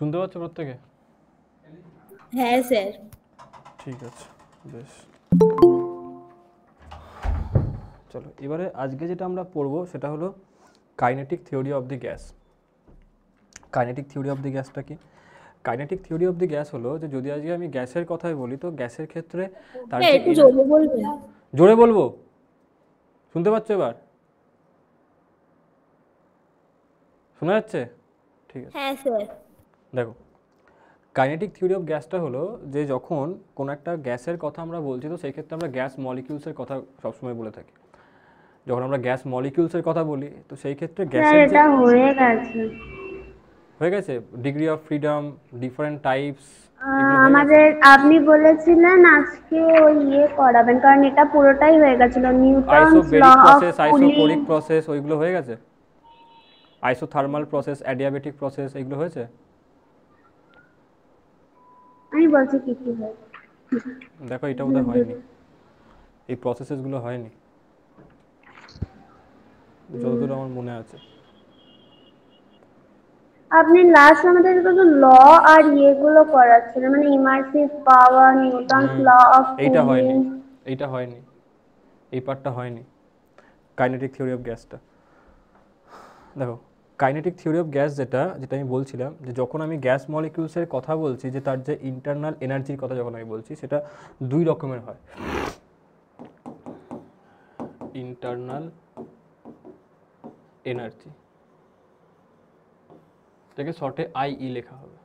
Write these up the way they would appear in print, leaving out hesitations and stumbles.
শুনতে পাচ্ছ প্রত্যেকে? হ্যাঁ স্যার। ঠিক আছে, বেশ। চলো এবারে আজকে যেটা আমরা পড়বো সেটা হলো kinetic theory of the gas. Kinetic theory of the গ্যাসটা কি? Kinetic theory of the gas হলো যে যদি আজকে আমি গ্যাসের কথাই বলি তো গ্যাসের ক্ষেত্রে তার হ্যাঁ যে একটু জোরে বলবেন। জোরে বলবো? শুনতে পাচ্ছ এবার? শোনা যাচ্ছে? ঠিক আছে। হ্যাঁ স্যার। দেখো, কাইনেটিক থিওরি অফ গ্যাসটা হলো যে যখন কোনো একটা গ্যাসের কথা আমরা বলছি তো সেই ক্ষেত্রে আমরা গ্যাস মলিকিউলসের কথা সবসময় বলে থাকি। যখন আমরা গ্যাস মলিকিউলসের কথা বলি তো সেই ক্ষেত্রে স্যার গ্যাসের যে এটা হয়ে গেছে। হয়ে গেছে degree of freedom, different types, এগুলো হয়ে গেছে। আমাদের আপনি বলেছিলেন আজকে ওই করাবেন, কারণ এটা পুরোটাই হয়ে গেছিল, Newton's law isobaric of process, cooling. Isochoric process, ওইগুলো হয়ে গেছে। আইসোথার্মাল প্রসেস, অ্যাডিয়াবেটিক প্রসেস, এগুলো হয়েছে। আমি বলছি কি কি হয়েছে। দেখো এটা বোধহয় হয়নি, এই প্রসেসেসগুলো হয়নি যতদূর আমার মনে আছে। আপনি লাস্ট আমাদের শুধু ল আর ইয়েগুলো করাচ্ছিলেন, মানে emissive power, Newton's law of এইটা কুলিং। হয়নি, এইটা হয়নি, এই পার্টটা হয়নি কাইনেটিক থিওরি অফ গ্যাসটা। দেখো, কাইনেটিক থিওরি অফ গ্যাস যেটা যেটা আমি বলছিলাম যে যখন আমি গ্যাস মলিকিউলসের কথা বলছি যে তার যে ইন্টারনাল এনার্জির কথা যখন আমি বলছি সেটা দুই রকমের হয়। ইন্টারনাল এনার্জি, এটাকে শর্টে আইই লেখা হবে।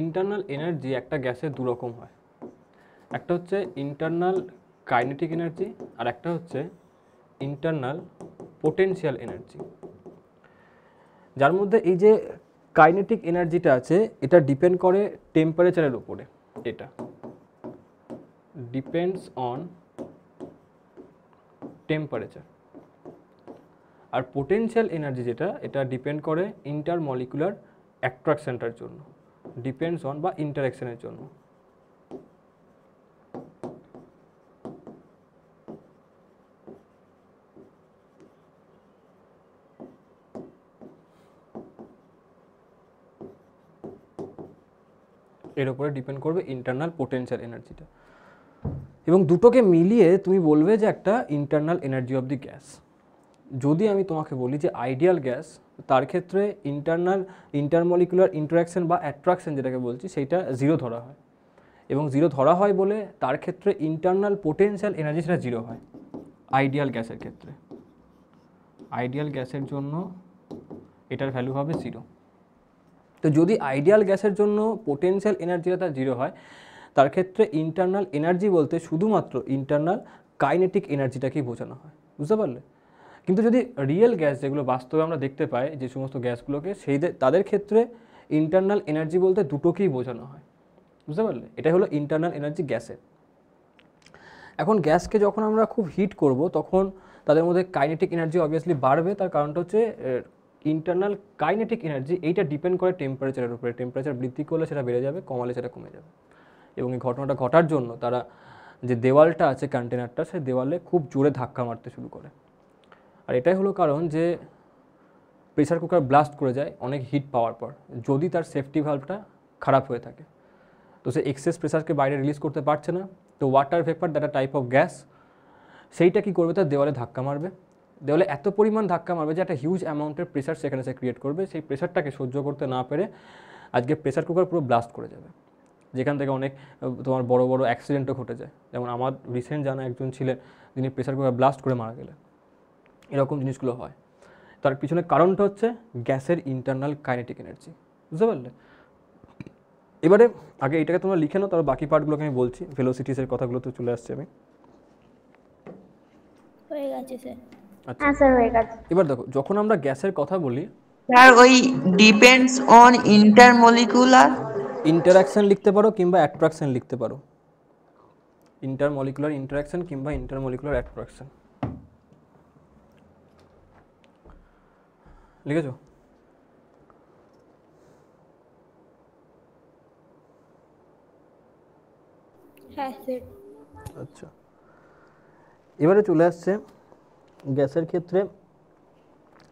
ইন্টারনাল এনার্জি একটা গ্যাসের দু রকম হয়, একটা হচ্ছে ইন্টারনাল কাইনেটিক এনার্জি আর একটা হচ্ছে ইন্টারনাল পোটেনশিয়াল এনার্জি। যার মধ্যে এই যে কাইনেটিক এনার্জিটা আছে এটা ডিপেন্ড করে টেম্পারেচারের উপরে, এটা ডিপেন্ডস অন টেম্পারেচার। আর পোটেনশিয়াল এনার্জি যেটা এটা ডিপেন্ড করে ইন্টারমলিকুলার অ্যাট্রাকশনটার জন্য, ডিপেন্ডস অন বা ইন্টারাকশনের জন্য। এর উপরে ডিপেন্ড করবে ইন্টারনাল পোটেনশিয়াল এনার্জিটা, এবং দুটোকে মিলিয়ে তুমি বলবে যে একটা internal energy of the gas. যদি আমি তোমাকে বলি যে আইডিয়াল গ্যাস, তার ক্ষেত্রে ইন্টারমলিকুলার ইন্টারাকশন বা অ্যাট্রাকশন যেটাকে বলছি সেইটা জিরো ধরা হয়, এবং জিরো ধরা হয় বলে তার ক্ষেত্রে ইন্টারনাল পোটেনশিয়াল এনার্জি সেটা জিরো হয় আইডিয়াল গ্যাসের ক্ষেত্রে। আইডিয়াল গ্যাসের জন্য এটার ভ্যালু হবে জিরো। তো যদি আইডিয়াল গ্যাসের জন্য পোটেনশিয়াল এনার্জিটা তার জিরো হয় তার ক্ষেত্রে ইন্টারনাল এনার্জি বলতে শুধুমাত্র ইন্টারনাল কাইনেটিক এনার্জিটাকেই বোঝানো হয়, বুঝতে পারলে? কিন্তু যদি রিয়েল গ্যাস যেগুলো বাস্তবে আমরা দেখতে পাই যে সমস্ত গ্যাসগুলোকে তাদের ক্ষেত্রে ইন্টারনাল এনার্জি বলতে দুটোকেই বোঝানো হয়, বুঝতে পারলে? এটাই হলো ইন্টারনাল এনার্জি গ্যাসের। এখন গ্যাসকে যখন আমরা খুব হিট করব তখন তাদের মধ্যে কাইনেটিক এনার্জি অবভিয়াসলি বাড়বে, তার কারণটা হচ্ছে ইন্টারনাল কাইনেটিক এনার্জি এইটা ডিপেন্ড করে টেম্পারেচারের উপরে। টেম্পারেচার বৃদ্ধি করলে সেটা বেড়ে যাবে, কমালে সেটা কমে যাবে। এবং এই ঘটনাটা ঘটার জন্য তারা যে দেওয়ালটা আছে কন্টেনারটা, সেই দেওয়ালে খুব জোরে ধাক্কা মারতে শুরু করে। আর এটাই হলো কারণ যে প্রেসার কুকার ব্লাস্ট করে যায় অনেক হিট পাওয়ার পর, যদি তার সেফটি ভালভটা খারাপ হয়ে থাকে। তো সে এক্সেস প্রেসারকে বাইরে রিলিজ করতে পারছে না, তো water vapour that type of gas সেইটা কী করবে, তার দেওয়ালে ধাক্কা মারবে। দেওয়ালে এত পরিমাণ ধাক্কা মারবে যে একটা হিউজ অ্যামাউন্টের প্রেসার সেখানে সে ক্রিয়েট করবে। সেই প্রেসারটাকে সহ্য করতে না পেরে আজকে প্রেসার কুকার পুরো ব্লাস্ট করে যাবে, যেখান থেকে অনেক তোমার বড় বড় অ্যাক্সিডেন্টও ঘটে যায়। যেমন আমার রিসেন্ট জানা একজন ছিলেন যিনি প্রেসার কুকার ব্লাস্ট করে মারা গেলেন। এরকম জিনিসগুলো হয়, তার পিছনে কারণটা হচ্ছে গ্যাসের ইন্টারনাল কাইনেটিক এনার্জি, বুঝতে পারলে? এবারে আগে এটাকে তোমরা লিখে নাও, তার বাকি পার্টগুলোকে আমি বলছি। ভেলোসিটিসের কথাগুলো তো চলে আসছে আমি। হয়ে গেছে স্যার। আচ্ছা, হ্যাঁ স্যার হয়ে গেছে। এবার দেখো যখন আমরা গ্যাসের কথা বলি, স্যার ওই ডিপেন্ডস অন ইন্টারমলিকুলার ইন্টারাকশন লিখতে পারো কিংবা অ্যাট্রাকশন লিখতে পারো। ইন্টারমলিকুলার ইন্টারাকশন কিংবা ইন্টারমলিকুলার অ্যাট্রাকশন লিখেছো? হ্যাঁ স্যার। আচ্ছা, এবারে চলে আসছে গ্যাসের ক্ষেত্রে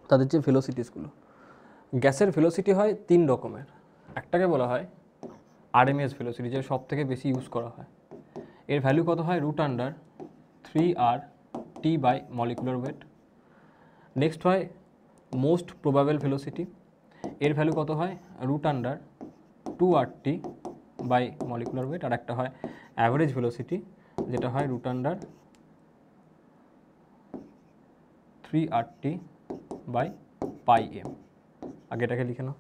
তাদের যে ভেলোসিটিসগুলো। গ্যাসের ভেলোসিটি হয় 3 রকমের। একটাকে বলা হয় আরএমএস ভেলোসিটি, যেটা সব থেকে বেশি ইউজ করা হয়। এর ভ্যালু কত হয় √3r t by molecular weight. Next হয় মোস্ট প্রবাবেল ভেলোসিটি, এর ভ্যালু কত হয় √2rt বাই মলিকুলার ওয়েট। আর একটা হয় অ্যাভারেজ ভেলোসিটি, যেটা হয় √3rt বাই πm। আগে এটাকে লিখে নাও।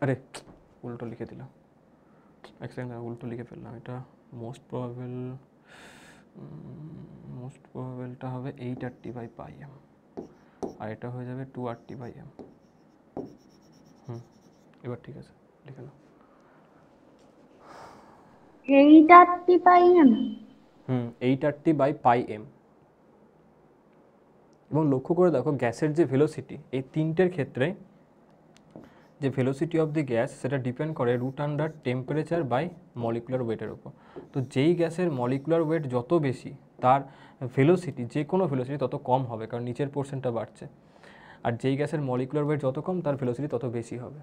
আরে উল্টো লিখে দিলাম, এক সেকেন্ড, উল্টো লিখে ফেললাম। এটা মোস্ট প্রবাবেলটা হবে 8rt বাই πm, আর এটা হয়ে যাবে 2rt বাই m। এবার ঠিক আছে, লিখে নাও। 8rt pi M. 8rt by πm। এবং লক্ষ্য করে দেখো গ্যাসের যে ভেলোসিটি, এই তিনটের ক্ষেত্রে যে ভেলোসিটি অফ দি গ্যাস সেটা ডিপেন্ড করে টেম্পারেচার বাই মলিকুলার ওয়েটের উপর। তো যেই গ্যাসের মলিকুলার ওয়েট যত বেশি, তার ভেলোসিটি, যে কোনো ভেলোসিটি তত কম হবে, কারণ নিচের পোর্শনটা বাড়ছে। আর যেই গ্যাসের মলিকুলার ওয়েট যত কম, তার ভেলোসিটি তত বেশি হবে।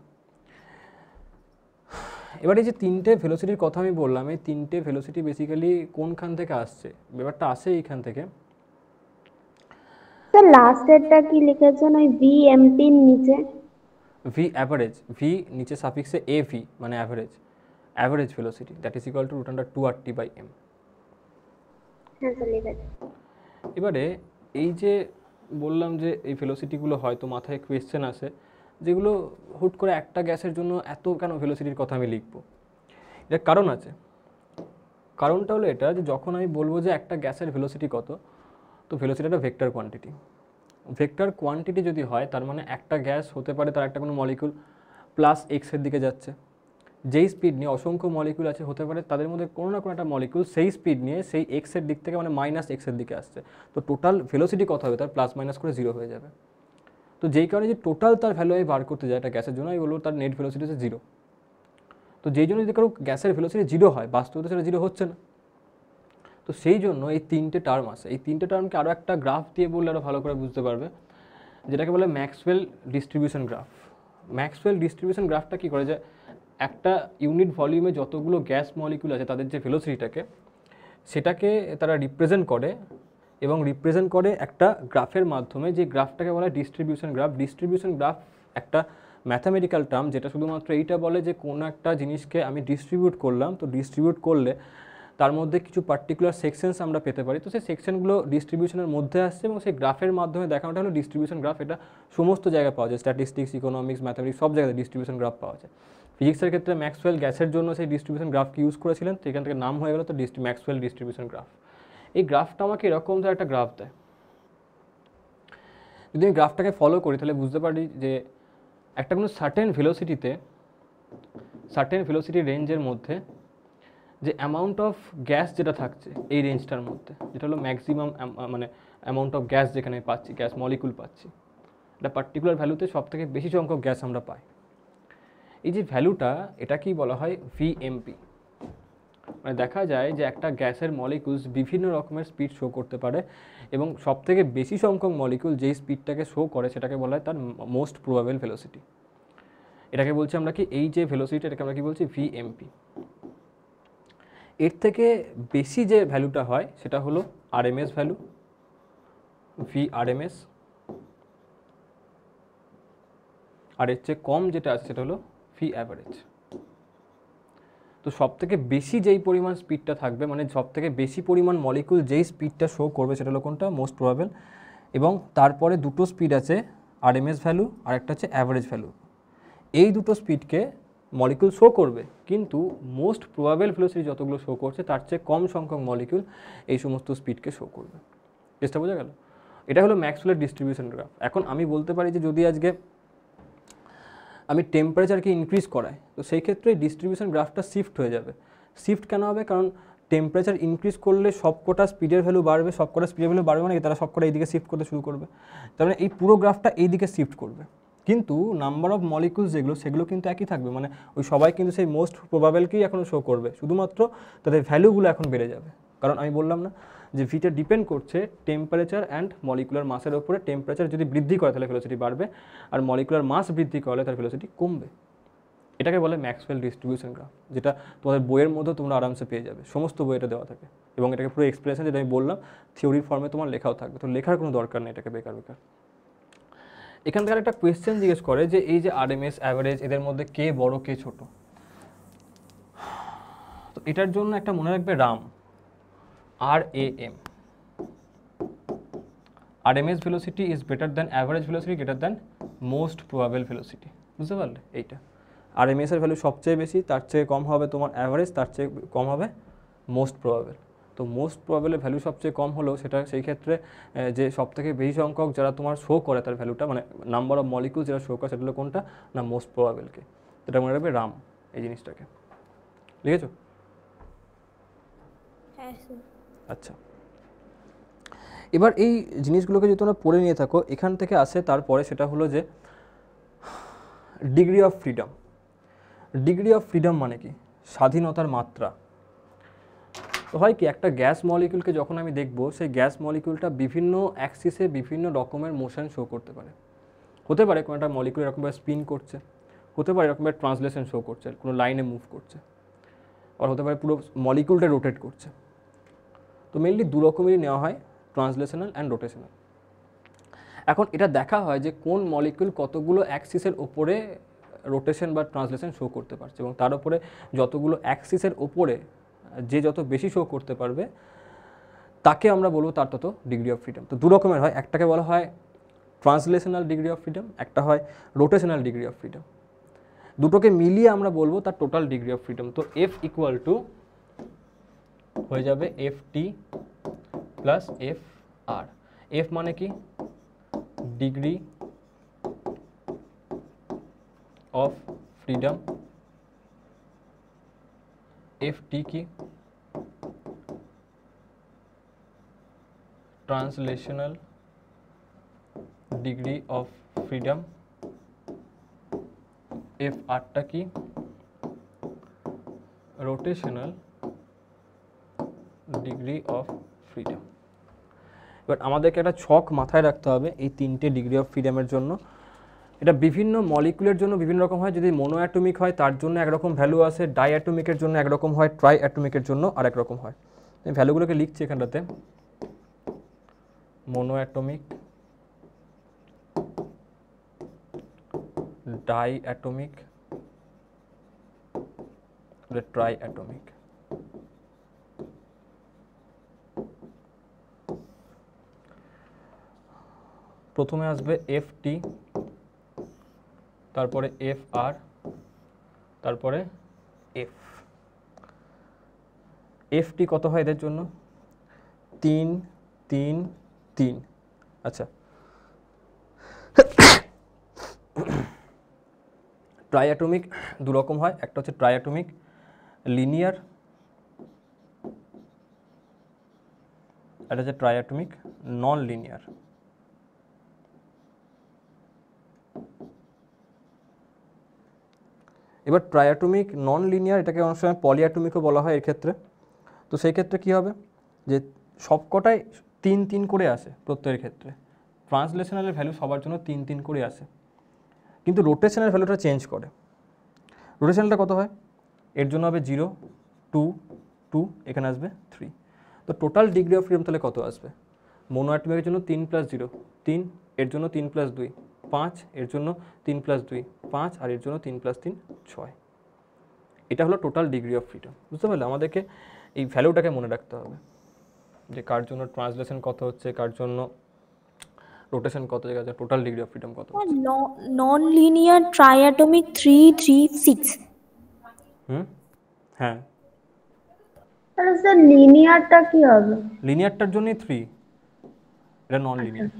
এবার এই যে তিনটে ভেলোসিটির কথা আমি বললাম, এই তিনটে ভেলোসিটি বেসিক্যালি কোনখান থেকে আসছে? ব্যাপারটা আসে এইখান থেকে। স্যার লাস্টেরটা কি লিখেছেন ওই ভিএমপি এর নিচে? ভি অ্যাভারেজ, ভি নিচে সাফিক্সে এভি মানে average velocity, that is equal to √2rt by m। হ্যাঁ স্যার লিখেছে। এবারে এই যে বললাম যে এই ভেলোসিটিগুলো হয়তো মাথায় কোয়েশ্চেন আসে, যেগুলো হুট করে একটা গ্যাসের জন্য এত কেন ভেলোসিটির কথা আমি লিখব। এর কারণ আছে। কারণটা হলো এটা যে যখন আমি বলবো যে একটা গ্যাসের ভেলোসিটি কত, তো ভেলোসিটি একটা ভেক্টর কোয়ান্টিটি। ভেক্টর কোয়ান্টিটি যদি হয়, তার মানে একটা গ্যাস হতে পারে তার একটা কোনো মলিকুল প্লাস এক্সের দিকে যাচ্ছে, যেই স্পিড নিয়ে অসংখ্য মলিকুল আছে, হতে পারে তাদের মধ্যে কোনো না কোনো একটা মলিকুল সেই স্পিড নিয়ে সেই এক্সের দিক থেকে মানে মাইনাস এক্সের দিকে আসছে। তো টোটাল ভেলোসিটি কত হবে, তার প্লাস মাইনাস করে 0 হয়ে যাবে। তো যেই কারণে যে টোটাল তার ভ্যালু আমি বার করতে যাই একটা গ্যাসের জন্য, আমি বলবো তার নেট ভেলোসিটি হচ্ছে 0। তো যেই জন্য যদি কারো গ্যাসের ভেলোসিটি 0 হয়, বাস্তবে সেটা 0 হচ্ছে না। তো সেই জন্য এই তিনটে টার্ম আছে। এই তিনটে টার্মকে আরও একটা গ্রাফ দিয়ে বললে আরও ভালো করে বুঝতে পারবে, যেটাকে বলে Maxwell distribution graph. Maxwell distribution গ্রাফটা কী করে, যে একটা ইউনিট ভলিউমে যতগুলো গ্যাস মলিকুল আছে তাদের যে ভেলোসিটিটাকে, সেটাকে তারা রিপ্রেজেন্ট করে, এবং রিপ্রেজেন্ট করে একটা গ্রাফের মাধ্যমে, যে গ্রাফটাকে বলা হয় ডিস্ট্রিবিউশন গ্রাফ। ডিস্ট্রিবিউশন গ্রাফ একটা ম্যাথামেটিক্যাল টার্ম, যেটা শুধুমাত্র এইটা বলে যে কোনো একটা জিনিসকে আমি ডিস্ট্রিবিউট করলাম, তো ডিস্ট্রিবিউট করলে তার মধ্যে কিছু পার্টিকুলার সেকশনস আমরা পেতে পারি। তো সেই সেকশনগুলো ডিস্ট্রিবিউশনের মধ্যে আসছে, এবং সেই গ্রাফের মাধ্যমে দেখানোটা হলো ডিস্ট্রিবিউশন গ্রাফ। এটা সমস্ত জায়গায় পাওয়া যায়, স্ট্যাটিস্টিক্স, ইকোনমিক্স, ম্যাথামেটিক্স, সব জায়গায় ডিস্ট্রিবিউশন গ্রাফ পাওয়া যায়। ফিজিক্সের ক্ষেত্রে ম্যাক্সওয়েল গ্যাসের জন্য সেই ডিস্ট্রিবিউশন গ্রাফকে ইউজ করেছিলেন, তো এখান থেকে নাম হয়ে গেল তো ম্যাক্সওয়েল ডিস্ট্রিবিউশন গ্রাফ। এই গ্রাফটা আমাকে এরকম ধর একটা গ্রাফ দেয়। যদি আমি গ্রাফটাকে ফলো করি, তাহলে বুঝতে পারি যে একটা কোনো সার্টেন ভেলোসিটি রেঞ্জের মধ্যে যে অ্যামাউন্ট অফ গ্যাস যেটা থাকছে এই রেঞ্জটার মধ্যে, যেটা হলো ম্যাক্সিমাম মানে অ্যামাউন্ট অফ গ্যাস যেখানে পাচ্ছি, গ্যাস মলিকুল পাচ্ছি, একটা পার্টিকুলার ভ্যালুতে সব থেকে বেশি সংখ্যক গ্যাস আমরা পাই। এই যে ভ্যালুটা, এটাকেই বলা হয় ভিএমপি। মানে দেখা যায় যে একটা গ্যাসের মলিকুলস বিভিন্ন রকমের স্পিড শো করতে পারে, এবং সব থেকে বেশি সংখ্যক মলিকুল যেই স্পিডটাকে শো করে সেটাকে বলা হয় তার মোস্ট প্রবাবেল ভেলোসিটি। এটাকে বলছি আমরা কি, এই যে ভেলোসিটি, এটাকে আমরা কি বলছি, ভিএমপি। এর থেকে বেশি যে ভ্যালুটা হয় সেটা হলো আরএমএস ভ্যালু, ভিআরএমএস। আর এর চেয়ে কম যেটা আছে সেটা হলো ভি অ্যাভারেজ। তো সব থেকে বেশি যেই পরিমাণ স্পিডটা থাকবে, মানে সব থেকে বেশি পরিমাণ মলিকুল যেই স্পিডটা শো করবে, সেটা হলো কোনটা, মোস্ট প্রবাবেল। এবং তারপরে দুটো স্পিড আছে, আরএমএস ভ্যালু আর একটা হচ্ছে অ্যাভারেজ ভ্যালু। এই দুটো স্পিডকে মলিকুল শো করবে, কিন্তু মোস্ট প্রবাবেল ভেলোসিটি যতগুলো শো করছে তার চেয়ে কম সংখ্যক মলিকুল এই সমস্ত স্পিডকে শো করবে। চেষ্টা বোঝা গেল? এটা হলো ম্যাক্সওয়েলের ডিস্ট্রিবিউশন গ্রাফ। এখন আমি বলতে পারি যে যদি আজকে আমি টেম্পারেচারকে ইনক্রিজ করাই, তো সেই ক্ষেত্রে ডিস্ট্রিবিউশন গ্রাফটা শিফট হয়ে যাবে। শিফট কেন হবে? কারণ টেম্পারেচার ইনক্রিজ করলে সবকটা স্পিডের ভ্যালু বাড়বে, সবকটা স্পিডের ভ্যালু বাড়বে, মানে তারা সবকটা এইদিকে শিফট করতে শুরু করবে। তার মানে এই পুরো গ্রাফটা এইদিকে শিফট করবে। কিন্তু নাম্বার অফ মলিকুলস যেগুলো সেগুলো কিন্তু একই থাকবে, মানে ওই সবাই কিন্তু সেই মোস্ট প্রবাবেলকেই এখনও শো করবে, শুধুমাত্র তাদের ভ্যালুগুলো এখন বেড়ে যাবে। কারণ আমি বললাম না যে ভিটা ডিপেন্ড করছে টেম্পারেচার অ্যান্ড মলিকুলার মাসের ওপরে। টেম্পারেচার যদি বৃদ্ধি করে তাহলে ভেলোসিটি বাড়বে, আর মলিকুলার মাস বৃদ্ধি করলে তার ভেলোসিটি কমবে। এটাকে বলে ম্যাক্সওয়েল ডিস্ট্রিবিউশন গ্রাফ, যেটা তোমাদের বইয়ের মধ্যে তোমরা আরামসে পেয়ে যাবে, সমস্ত বইটা দেওয়া থাকে। এবং এটাকে পুরো এক্সপ্রেশন যেটা আমি বললাম থিওরির ফর্মে তোমার লেখাও থাকবে, তো লেখার কোনো দরকার নেই এটাকে বেকার বেকার। এখান থেকে একটা কোয়েশ্চেন জিজ্ঞেস করে যে এই যে আরএমএস অ্যাভারেজ এদের মধ্যে কে বড় কে ছোট। তো এটার জন্য একটা মনে রাখবে Ram, RAM, RMS velocity is better than average velocity greater than most probable velocity, বুঝতে পারলে? এইটা RMS এর ভ্যালু সবচেয়ে বেশি, তার চেয়ে কম হবে তোমার অ্যাভারেজ, তার চেয়ে কম হবে মোস্ট প্রবাবেল। তো মোস্ট প্রবাবেলের ভ্যালু সবচেয়ে কম হলেও সেটা সেই ক্ষেত্রে যে সবথেকে বেশি সংখ্যক যারা তোমার শো করে তার ভ্যালুটা, মানে নাম্বার অফ মলিকুল যারা শো করে সেটা হলো কোনটা না মোস্ট প্রবাবেলকে। সেটা মনে রাখবে রাম এই জিনিসটাকে, লিখেছো? হ্যাঁ স্যার। আচ্ছা, এবার এই জিনিসগুলোকে যদি তোমরা পড়ে নিয়ে থাকো, এখান থেকে আসে তারপরে সেটা হলো যে degree of freedom. Degree of freedom মানে কি? স্বাধীনতার মাত্রা। তো হয় কি, একটা গ্যাস মলিকিউলকে যখন আমি দেখব, সেই গ্যাস মলিকিউলটা বিভিন্ন অ্যাক্সিসে বিভিন্ন রকমের মোশন শো করতে পারে। হতে পারে কোনো একটা মলিকিউল এরকমভাবে স্পিন করছে, হতে পারে এরকমভাবে ট্রান্সলেশন শো করছে, কোনো লাইনে মুভ করছে, আর হতে পারে পুরো মলিকিউলটা রোটেট করছে। তো মেনলি দু রকমেরই নেওয়া হয়, ট্রান্সলেশনাল অ্যান্ড রোটেশনাল। এখন এটা দেখা হয় যে কোন মলিকিউল কতগুলো অ্যাক্সিসের ওপরে রোটেশন বা ট্রান্সলেশন শো করতে পারছে, এবং তার উপরে যতগুলো অ্যাক্সিসের ওপরে যে যত বেশি শো করতে পারবে তাকে আমরা বলবো তার তত ডিগ্রি অফ ফ্রিডম। তো দু রকমের হয়, একটাকে বলা হয় ট্রান্সলেশনাল ডিগ্রি অফ ফ্রিডম, একটা হয় রোটেশনাল ডিগ্রি অফ ফ্রিডম। দুটোকে মিলিয়ে আমরা বলবো তার টোটাল ডিগ্রি অফ ফ্রিডম। তো F ইকুয়াল টু হয়ে যাবে FT প্লাস FR। F মানে কি? Degree of freedom. FT কি? Translational degree of freedom. FR টা কি? Rotational degree of freedom. এবার আমাদেরকে একটা ছক মাথায় রাখতে হবে এই তিনটে ডিগ্রি অফ ফ্রিডমের জন্য। এটা বিভিন্ন মলিকুলের জন্য বিভিন্ন রকম হয়। যদি মোনো অ্যাটমিক হয় তার জন্য একরকম ভ্যালু আছে, ডাই অ্যাটমিকের জন্য একরকম হয়, ট্রাই অ্যাটমিকের জন্য আর একরকম হয়। এই ভ্যালুগুলোকে লিখছি এখানটাতে। Mono atomic, die atomic, try atomic. প্রথমে আসবে FT, তারপরে FR, তারপরে F। FT কত হয় এদের জন্য? 3 3 3। আচ্ছা, ট্রাইঅ্যাটমিক দু রকম হয়, একটা হচ্ছে ট্রাইঅ্যাটমিক লিনিয়ার, একটা হচ্ছে ট্রাইঅ্যাটমিক নন লিনিয়ার। এবার ট্রাইঅ্যাটমিক নন লিনিয়ার এটাকে অনেক সময় পলিঅ্যাটমিকও বলা হয় এর ক্ষেত্রে। তো সেই ক্ষেত্রে কী হবে যে সবকটাই 3 3 করে আসে প্রত্যেকের ক্ষেত্রে। ট্রান্সলেশনালের ভ্যালু সবার জন্য 3 3 করে আসে, কিন্তু রোটেশনের ভ্যালুটা চেঞ্জ করে। রোটেশনালটা কত হয়? এর জন্য হবে 0 2 2, এখানে আসবে 3। তো টোটাল ডিগ্রি অফ ফ্রিডম তাহলে কত আসবে? মোনো অ্যাটমিকের জন্য 3 + 0 3, এর জন্য 3 + 2 5, এর জন্য 3 + 2 5, আর এর জন্য 3 + 3 6। এটা হলো টোটাল ডিগ্রি অফ ফ্রিডম। বুঝতে পারলে? আমাদেরকে এই ভ্যালুটাকে মনে রাখতে হবে যে কার জন্য ট্রান্সলেশন কত হচ্ছে, কার জন্য রোটেশন কত, জায়গা টোটাল ডিগ্রি অফ ফ্রিডম কত হচ্ছে। Non linear triatomic 3 3 6। হ্যাঁ, তাহলে স্যার লিনিয়ারটা কি হবে? লিনিয়ারটার জন্যই 3, এটা নন লিনিয়ার।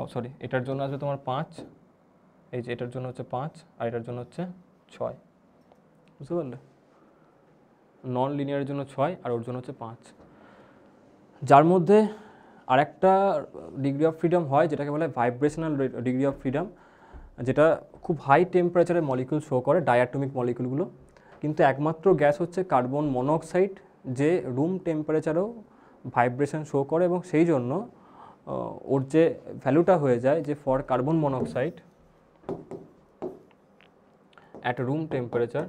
ও সরি, এটার জন্য আসবে তোমার 5, এই যে এটার জন্য হচ্ছে 5, আর এটার জন্য হচ্ছে 6। বুঝতে পারলে? নন লিনিয়ারের জন্য 6 আর ওর জন্য হচ্ছে 5। যার মধ্যে আর একটা ডিগ্রি অফ ফ্রিডম হয় যেটাকে বলে ভাইব্রেশনাল ডিগ্রি অফ ফ্রিডম, যেটা খুব হাই টেম্পারেচারে মলিকিউল শো করে, ডায়াটমিক মলিকিউলগুলো। কিন্তু একমাত্র গ্যাস হচ্ছে কার্বন মনোক্সাইড, যে রুম টেম্পারেচারেও ভাইব্রেশন শো করে, এবং সেই জন্য ওর যে ভ্যালুটা হয়ে যায় যে for carbon monoxide at room temperature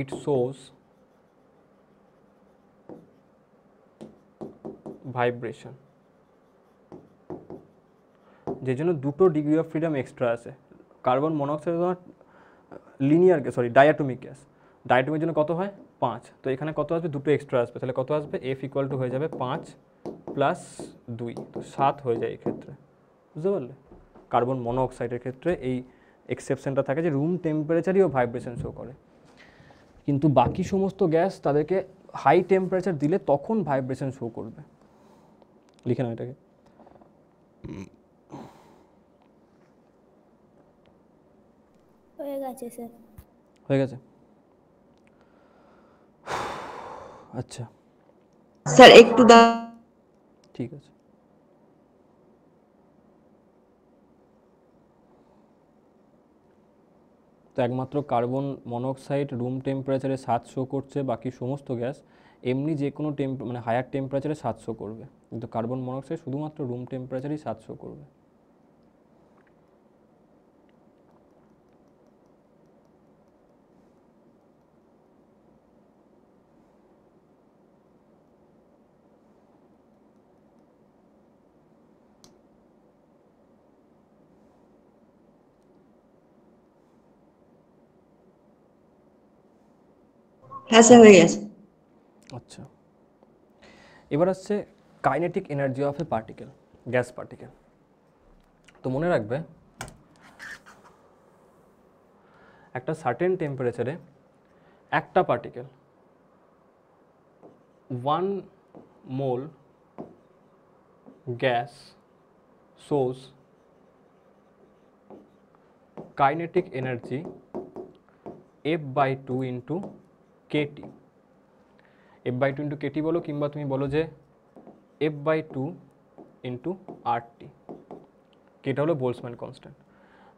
it shows vibration, যে জন্য দুটো ডিগ্রি অফ ফ্রিডম এক্সট্রা আছে। কার্বন মনোক্সাইড তোমার linear gas, sorry diatomic gas, ডায়াটমিকের জন্য কত হয় 5, তো এখানে কত আসবে, দুটো এক্সট্রা আসবে, তাহলে কত আসবে, F ইকুয়াল টু হয়ে যাবে 5 প্লাস 2, তো 7 হয়ে যায় এই ক্ষেত্রে, বুঝতে পারলে। কার্বন মনোক্সাইডের ক্ষেত্রে এই এক্সেপশনটা থাকে যে রুম টেম্পারেচারেও ভাইব্রেশন শো করে, কিন্তু বাকি সমস্ত গ্যাস তাদেরকে হাই টেম্পারেচার দিলে তখন ভাইব্রেশন শো করবে। লিখে নাও এটাকে। হয়ে গেছে স্যার। হয়ে গেছে, আচ্ছা স্যার একটু ঠিক আছে। তো একমাত্র কার্বন মনোক্সাইড রুম টেম্পারেচারে 7 শো করছে, বাকি সমস্ত গ্যাস এমনি যে কোনো মানে হায়ার টেম্পারেচারে 7 শো করবে, কিন্তু কার্বন মনোক্সাইড শুধুমাত্র রুম টেম্পারেচারেই 7 শো করবে। হ্যাঁ স্যার হয়ে গেছে। আচ্ছা, এবার আসছে kinetic energy of a particle, gas particle. তো মনে রাখবে একটা সার্টেন টেম্পারেচারে একটা particle 1 mole gas shows kinetic energy F/2 into KT. F/2 into KT বলো, কিংবা তুমি বলো যে F/2 ইন্টু আরটি, কেটা হলো বোলসম্যান কনস্ট্যান্ট।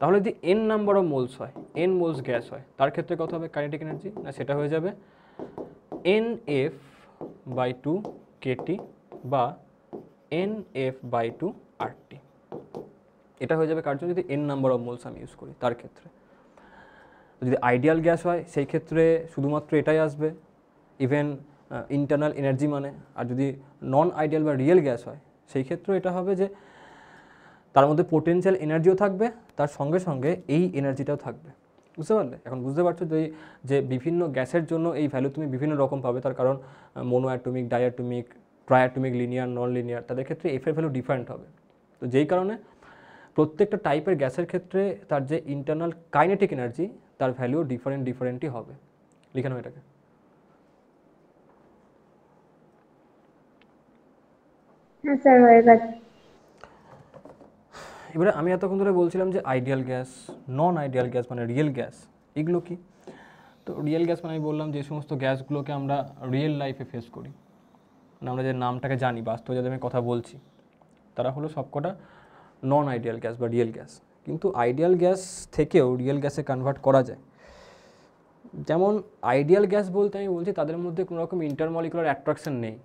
তাহলে যদি n নাম্বার অফ মোলস হয়, n মোলস গ্যাস হয়, তার ক্ষেত্রে কত হবে কাইনেটিক এনার্জি, না সেটা হয়ে যাবে NF/2 কেটি বা NF/2 আরটি। এটা হয়ে যাবে কার জন্য, যদি n নাম্বার অফ মোলস আমি ইউজ করি তার ক্ষেত্রে। যদি আইডিয়াল গ্যাস হয় সেই ক্ষেত্রে শুধুমাত্র এটাই আসবে, ইভেন ইন্টারনাল এনার্জি মানে। আর যদি নন আইডিয়াল বা রিয়েল গ্যাস হয় সেই ক্ষেত্রেও এটা হবে যে তার মধ্যে পোটেনশিয়াল এনার্জিও থাকবে, তার সঙ্গে সঙ্গে এই এনার্জিটাও থাকবে, বুঝতে পারলে। এখন বুঝতে পারছো যে বিভিন্ন গ্যাসের জন্য এই ভ্যালু তুমি বিভিন্ন রকম পাবে, তার কারণ mono atomic, diatomic, triatomic, linear, non linear, তাদের ক্ষেত্রে এফ এর ভ্যালু ডিফারেন্ট হবে। তো যেই কারণে প্রত্যেকটা টাইপের গ্যাসের ক্ষেত্রে তার যে ইন্টারনাল কাইনেটিক এনার্জি তার ভ্যালুও ডিফারেন্টই হবে। লিখে নাও এটাকে। হ্যাঁ স্যার হয়ে গেছে। এবারে আমি এতক্ষণ ধরে বলছিলাম যে আইডিয়াল গ্যাস, নন আইডিয়াল গ্যাস মানে রিয়েল গ্যাস, এগুলো কি? তো রিয়েল গ্যাস মানে আমি বললাম যে সমস্ত গ্যাসগুলোকে আমরা রিয়েল লাইফে ফেস করি, মানে আমরা যে নামটাকে জানি, বাস্তবে যাদের আমি কথা বলছি, তারা হলো সবকটা নন আইডিয়াল গ্যাস বা রিয়েল গ্যাস। কিন্তু আইডিয়াল গ্যাস থেকেও রিয়েল গ্যাসে কনভার্ট করা যায়। যেমন আইডিয়াল গ্যাস বলতে আমি বলছি তাদের মধ্যে কোনো রকম ইন্টারমলিকুলার অ্যাট্রাকশন নেই।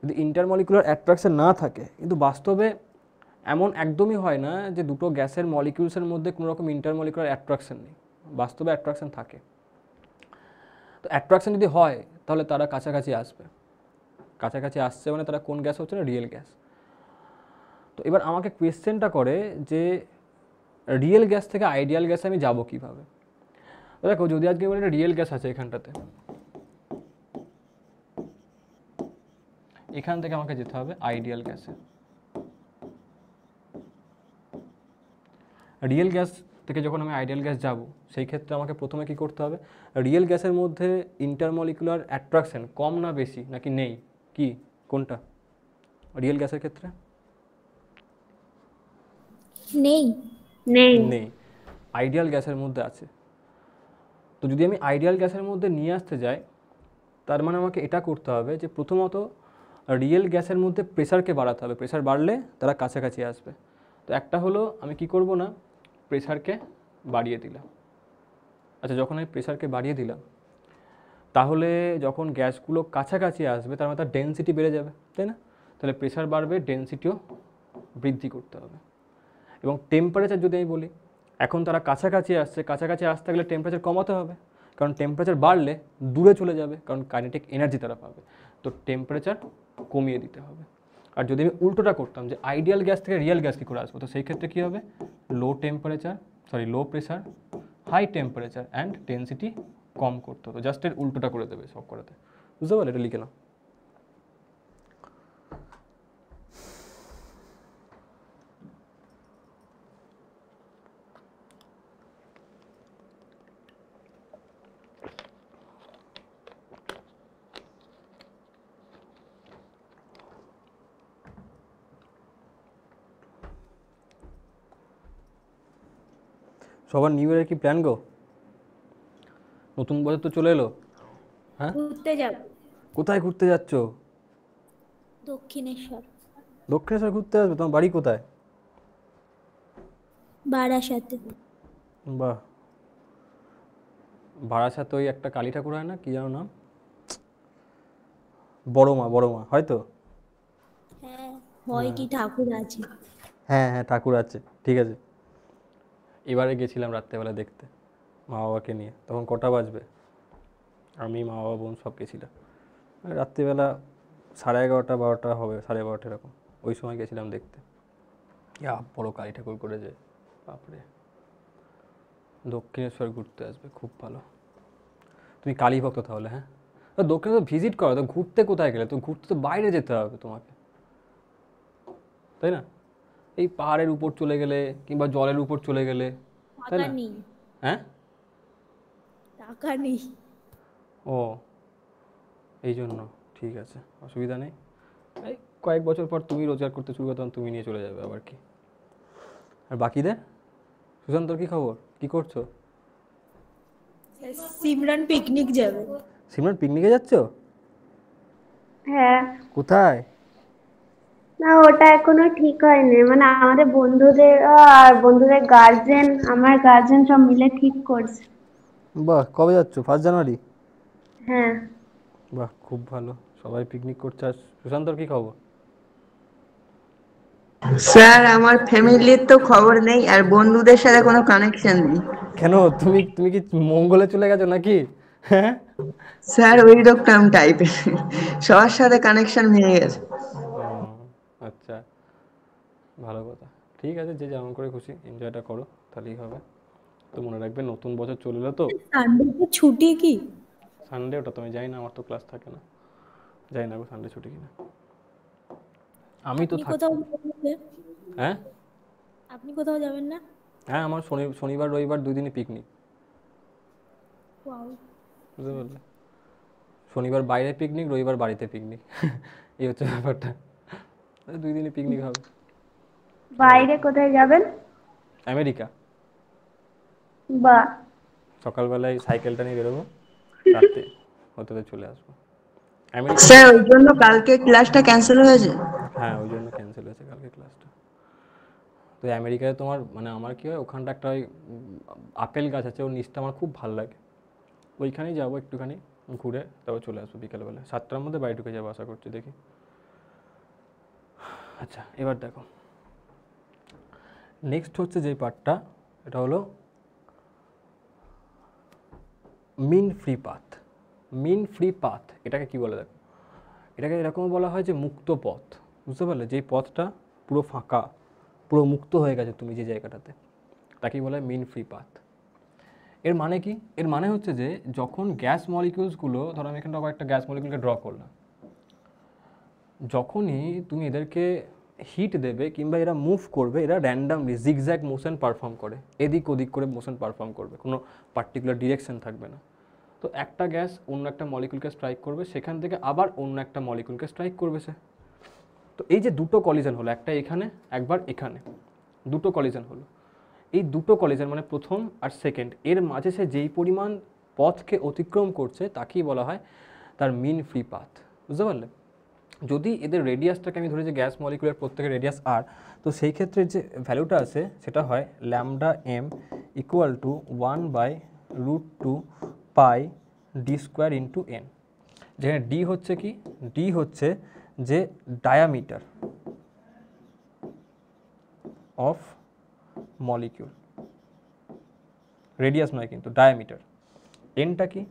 যদি ইন্টারমলিকুলার অ্যাট্রাকশন না থাকে, কিন্তু বাস্তবে এমন একদমই হয় না যে দুটো গ্যাসের মলিকিউলসের মধ্যে কোনো রকম ইন্টারমলিকুলার অ্যাট্রাকশন নেই, বাস্তবে অ্যাট্রাকশন থাকে। তো অ্যাট্রাকশন যদি হয় তাহলে তারা কাছাকাছি আসবে, কাছাকাছি আসছে মানে তারা কোন গ্যাস হচ্ছে না, রিয়েল গ্যাস। তো এবার আমাকে কোয়েশ্চেনটা করে যে রিয়েল গ্যাস থেকে আইডিয়াল গ্যাসে আমি যাব কীভাবে। দেখো যদি আজকে বলি একটা রিয়েল গ্যাস আছে এখানটাতে, এখান থেকে আমাকে যেতে হবে আইডিয়াল গ্যাসে। রিয়েল গ্যাস থেকে যখন আমি আইডিয়াল গ্যাস যাব সেই ক্ষেত্রে আমাকে প্রথমে কি করতে হবে, রিয়েল গ্যাসের মধ্যে ইন্টারমলিকুলার অ্যাট্রাকশন কম না বেশি নাকি নেই, কি কোনটা রিয়েল গ্যাসের ক্ষেত্রে? নেই। নেই। নেই, আইডিয়াল গ্যাসের মধ্যে আছে। তো যদি আমি আইডিয়াল গ্যাসের মধ্যে নিয়ে আসতে যাই, তার মানে আমাকে এটা করতে হবে যে প্রথমত রিয়েল গ্যাসের মধ্যে প্রেসারকে বাড়াতে হবে, প্রেসার বাড়লে তারা কাছাকাছি আসবে। তো একটা হলো আমি কি করব না, প্রেসারকে বাড়িয়ে দিলাম। আচ্ছা, যখন আমি প্রেসারকে বাড়িয়ে দিলাম, তাহলে যখন গ্যাসগুলো কাছাকাছি আসবে তার মানে তার ডেনসিটি বেড়ে যাবে, তাই না? তাহলে প্রেসার বাড়বে, ডেনসিটিও বৃদ্ধি করতে হবে। এবং টেম্পারেচার যদি আমি বলি, এখন তারা কাছাকাছি আসছে, কাছাকাছি আসতে গেলে টেম্পারেচার কমাতে হবে, কারণ টেম্পারেচার বাড়লে দূরে চলে যাবে, কারণ কাইনেটিক এনার্জি তারা পাবে। তো টেম্পারেচার কমিয়ে দিতে হবে। আর যদি আমি উল্টোটা করতাম যে আইডিয়াল গ্যাস থেকে রিয়েল গ্যাস কী করে আসবো, তো সেই ক্ষেত্রে কী হবে, low pressure high temperature and density কম করতে হতো। জাস্ট এর উল্টোটা করে দেবে সব করাতে, বুঝতে পারলে? এটা লিখে নাও। সবার নিউ ইয়ারের কি প্ল্যান গো? নতুন বছর তো চলে এলো। হ্যাঁ, ঘুরতে যাব কোথায় ঘুরতে যাচ্ছ? দক্ষিণেশ্বর, দক্ষিণেশ্বর ঘুরতে আসবে? তোমার বাড়ি কোথায়? বারাসাতে। বাহ, বারাসাতে ওই একটা কালী ঠাকুর হয় না, কি জানো নাম? বড় মা হয়তো। হ্যাঁ, হয় কি ঠাকুর আছে? হ্যাঁ হ্যাঁ, ঠাকুর আছে, ঠিক আছে। এবারে গেছিলাম রাত্রেবেলা দেখতে মা বাবাকে নিয়ে, তখন কটা বাজবে, আমি মা বাবা বোন সব গেছিলাম রাত্রিবেলা 11:30 12টা হবে, 12:30 এরকম, ওই সময় গেছিলাম দেখতে। ইয়া বড় কালী ঠাকুর করেছে, বাপরে। দক্ষিণেশ্বর ঘুরতে আসবে, খুব ভালো। তুমি কালী ভক্ত তাহলে? হ্যাঁ, তো দক্ষিণেশ্বর ভিজিট করো, তো ঘুরতে কোথায় গেলে? তো ঘুরতে তো বাইরে যেতে হবে তোমাকে, তাই না? এই পাহাড়ের উপর চলে গেলে কিংবা জলের উপর চলে গেলে, তাই টাকা না? নেই, হ্যাঁ, টাকা নেই। ও এই জন্য, ঠিক আছে, অসুবিধা নেই। এই কয়েক বছর পর তুমি রোজগার করতে শুরু করো, তখন তুমি নিয়ে চলে যাবে আবার কি। আর বাকিদের? সুশান্তর কি খবর, কি করছো? সিমরান পিকনিক যাবে। সিমরান পিকনিকে যাচ্ছ? হ্যাঁ, কোথায়? না ওটা এখনো ঠিক হয়নি, মানে আমাদের বন্ধুদের আর বন্ধুদের গার্জেন, আমার গার্জেন সব মিলে ঠিক করছে। বাহ, কবে যাচ্ছ? 1 জানুয়ারি? হ্যাঁ, বাহ, খুব ভালো, সবাই পিকনিক করছে। আর সুশান্তর কি খবর? স্যার আমার ফ্যামিলির তো খবর নেই আর বন্ধুদের সাথে কোনো কানেকশন নেই। কেন, তুমি তুমি কি মঙ্গলে চলে গেছো নাকি? হ্যাঁ, স্যার ওই রকম টাইপের, সবার সাথে কানেকশন ভেঙে গেছে। ও আচ্ছা, ভালো কথা। ঠিক আছে, যে যেমন করে খুশি এনজয়টা করো, তাহলেই হবে। তো মনে রাখবে নতুন বছর চলে এলো তো। সানডে ছুটি কি? সানডে ওটা তো আমি জানি না, আমার তো ক্লাস থাকে না, জানি না গো সানডে ছুটি কিনা। আমি তো আপনি থাকি। কোথাও যাবেন না? হ্যাঁ আপনি কোথাও যাবেন না? হ্যাঁ, আমার শনিবার রবিবার 2 দিনই পিকনিক, ওয়াও, বুঝতে পারলে? শনিবার বাইরে পিকনিক, রবিবার বাড়িতে পিকনিক, এই হচ্ছে ব্যাপারটা। 2 দিনই পিকনিক হবে। বাইরে কোথায় যাবেন? আমেরিকা। বা সকালবেলায় সাইকেলটা নিয়ে বেরোবো, রাতে হতে হতে চলে আসবো আমেরিকা। স্যার ওই জন্য কালকে ক্লাসটা ক্যান্সেল হয়েছে। হ্যাঁ, ওই জন্য ক্যান্সেল হয়েছে কালকে ক্লাসটা। তো আমেরিকায় তোমার মানে আমার কী হয়, ওখানটা একটা ওই আপেল গাছ আছে, ওর নিচটা আমার খুব ভালো লাগে, ওইখানেই যাবো একটুখানি ঘুরে, তারপর চলে আসবো বিকেলবেলা 7টার মধ্যে বাড়ি ঢুকে যাবো আশা করছি, দেখি। আচ্ছা, এবার দেখো নেক্সট হচ্ছে যে পার্টটা, এটা হলো mean free path. Mean free path এটাকে কি বলে দেখো, এটাকে এরকম বলা হয় যে মুক্ত পথ, বুঝতে পারলে? যেই পথটা পুরো ফাঁকা, পুরো মুক্ত হয়ে গেছে তুমি যে জায়গাটাতে, তাকেই বলা হয় মিন ফ্রি পাথ। এর মানে কি? এর মানে হচ্ছে যে যখন গ্যাস মলিকিউলসগুলো, ধরো আমি এখানটা কয়েকটা গ্যাস মলিকিউলকে ড্র করলাম, যখনই তুমি এদেরকে হিট দেবে কিংবা এরা মুভ করবে, এরা র্যান্ডামলি জিগজ্যাগ মোশন পারফর্ম করে, এদিক ওদিক করে মোশন পারফর্ম করবে, কোনো পার্টিকুলার ডিরেকশন থাকবে না। তো একটা গ্যাস অন্য একটা মলিকিউলকে স্ট্রাইক করবে, সেখান থেকে আবার অন্য একটা মলিকিউলকে স্ট্রাইক করবে সে। তো এই যে দুটো কলিজন হলো, একটা এখানে একবার এখানে, দুটো কলিজন হলো, এই দুটো কলিজন মানে প্রথম আর সেকেন্ড, এর মাঝে সে যেই পরিমাণ পথকে অতিক্রম করছে তাকেই বলা হয় তার মিন ফ্রি পাথ। বুঝতে পারলে? যদি এদের রেডিয়াসটাকে আমি ধরি যে গ্যাস মলিকুলের প্রত্যেকের রেডিয়াস আর, তো সেই ক্ষেত্রে যে ভ্যালুটা আছে সেটা হয় lambda M equal to 1/√2 pi D square into N, যেখানে ডি হচ্ছে কি, ডি হচ্ছে যে ডায়ামিটার অফ মলিকিউল, রেডিয়াস নয় কিন্তু ডায়ামিটার। এনটা কি,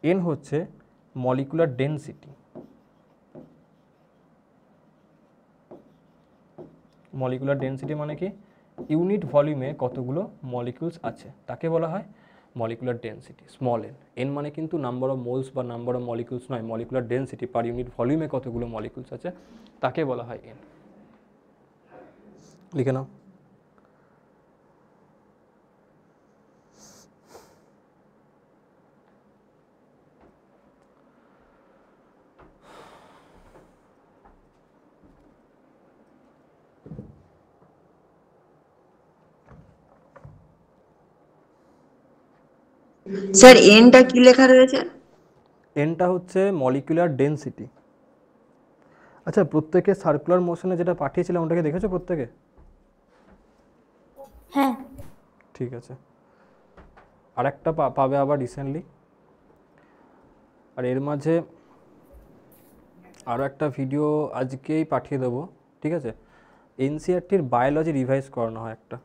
এন হচ্ছে মলিকুলার ডেনসিটি, মলিকুলার ডেনসিটি মানে কি, ইউনিট ভলিউমে কতগুলো মলিকিউলস আছে তাকে বলা হয় molecular density, small N. N মানে কিন্তু নাম্বার অফ মোলস বা নাম্বার অফ মলিকিউলস নয়, মলিকুলার ডেনসিটি পার ইউনিট ভলিউমে কতগুলো মলিকিউলস আছে তাকে বলা হয় এন। লিখে নাও। স্যার এনটা কি লেখা রয়েছে? এনটা হচ্ছে মলিকুলার ডেনসিটি। আচ্ছা, প্রত্যেকে সার্কুলার মোশনে যেটা পাঠিয়েছিলাম ওটাকে দেখেছো প্রত্যেকে? হ্যাঁ। ঠিক আছে, আরেকটা পাবে আবার রিসেন্টলি। আর এর মাঝে আরও একটা ভিডিও আজকেই পাঠিয়ে দেবো, ঠিক আছে? এনসিআরটির বায়োলজি রিভাইজ করানো হয় একটা,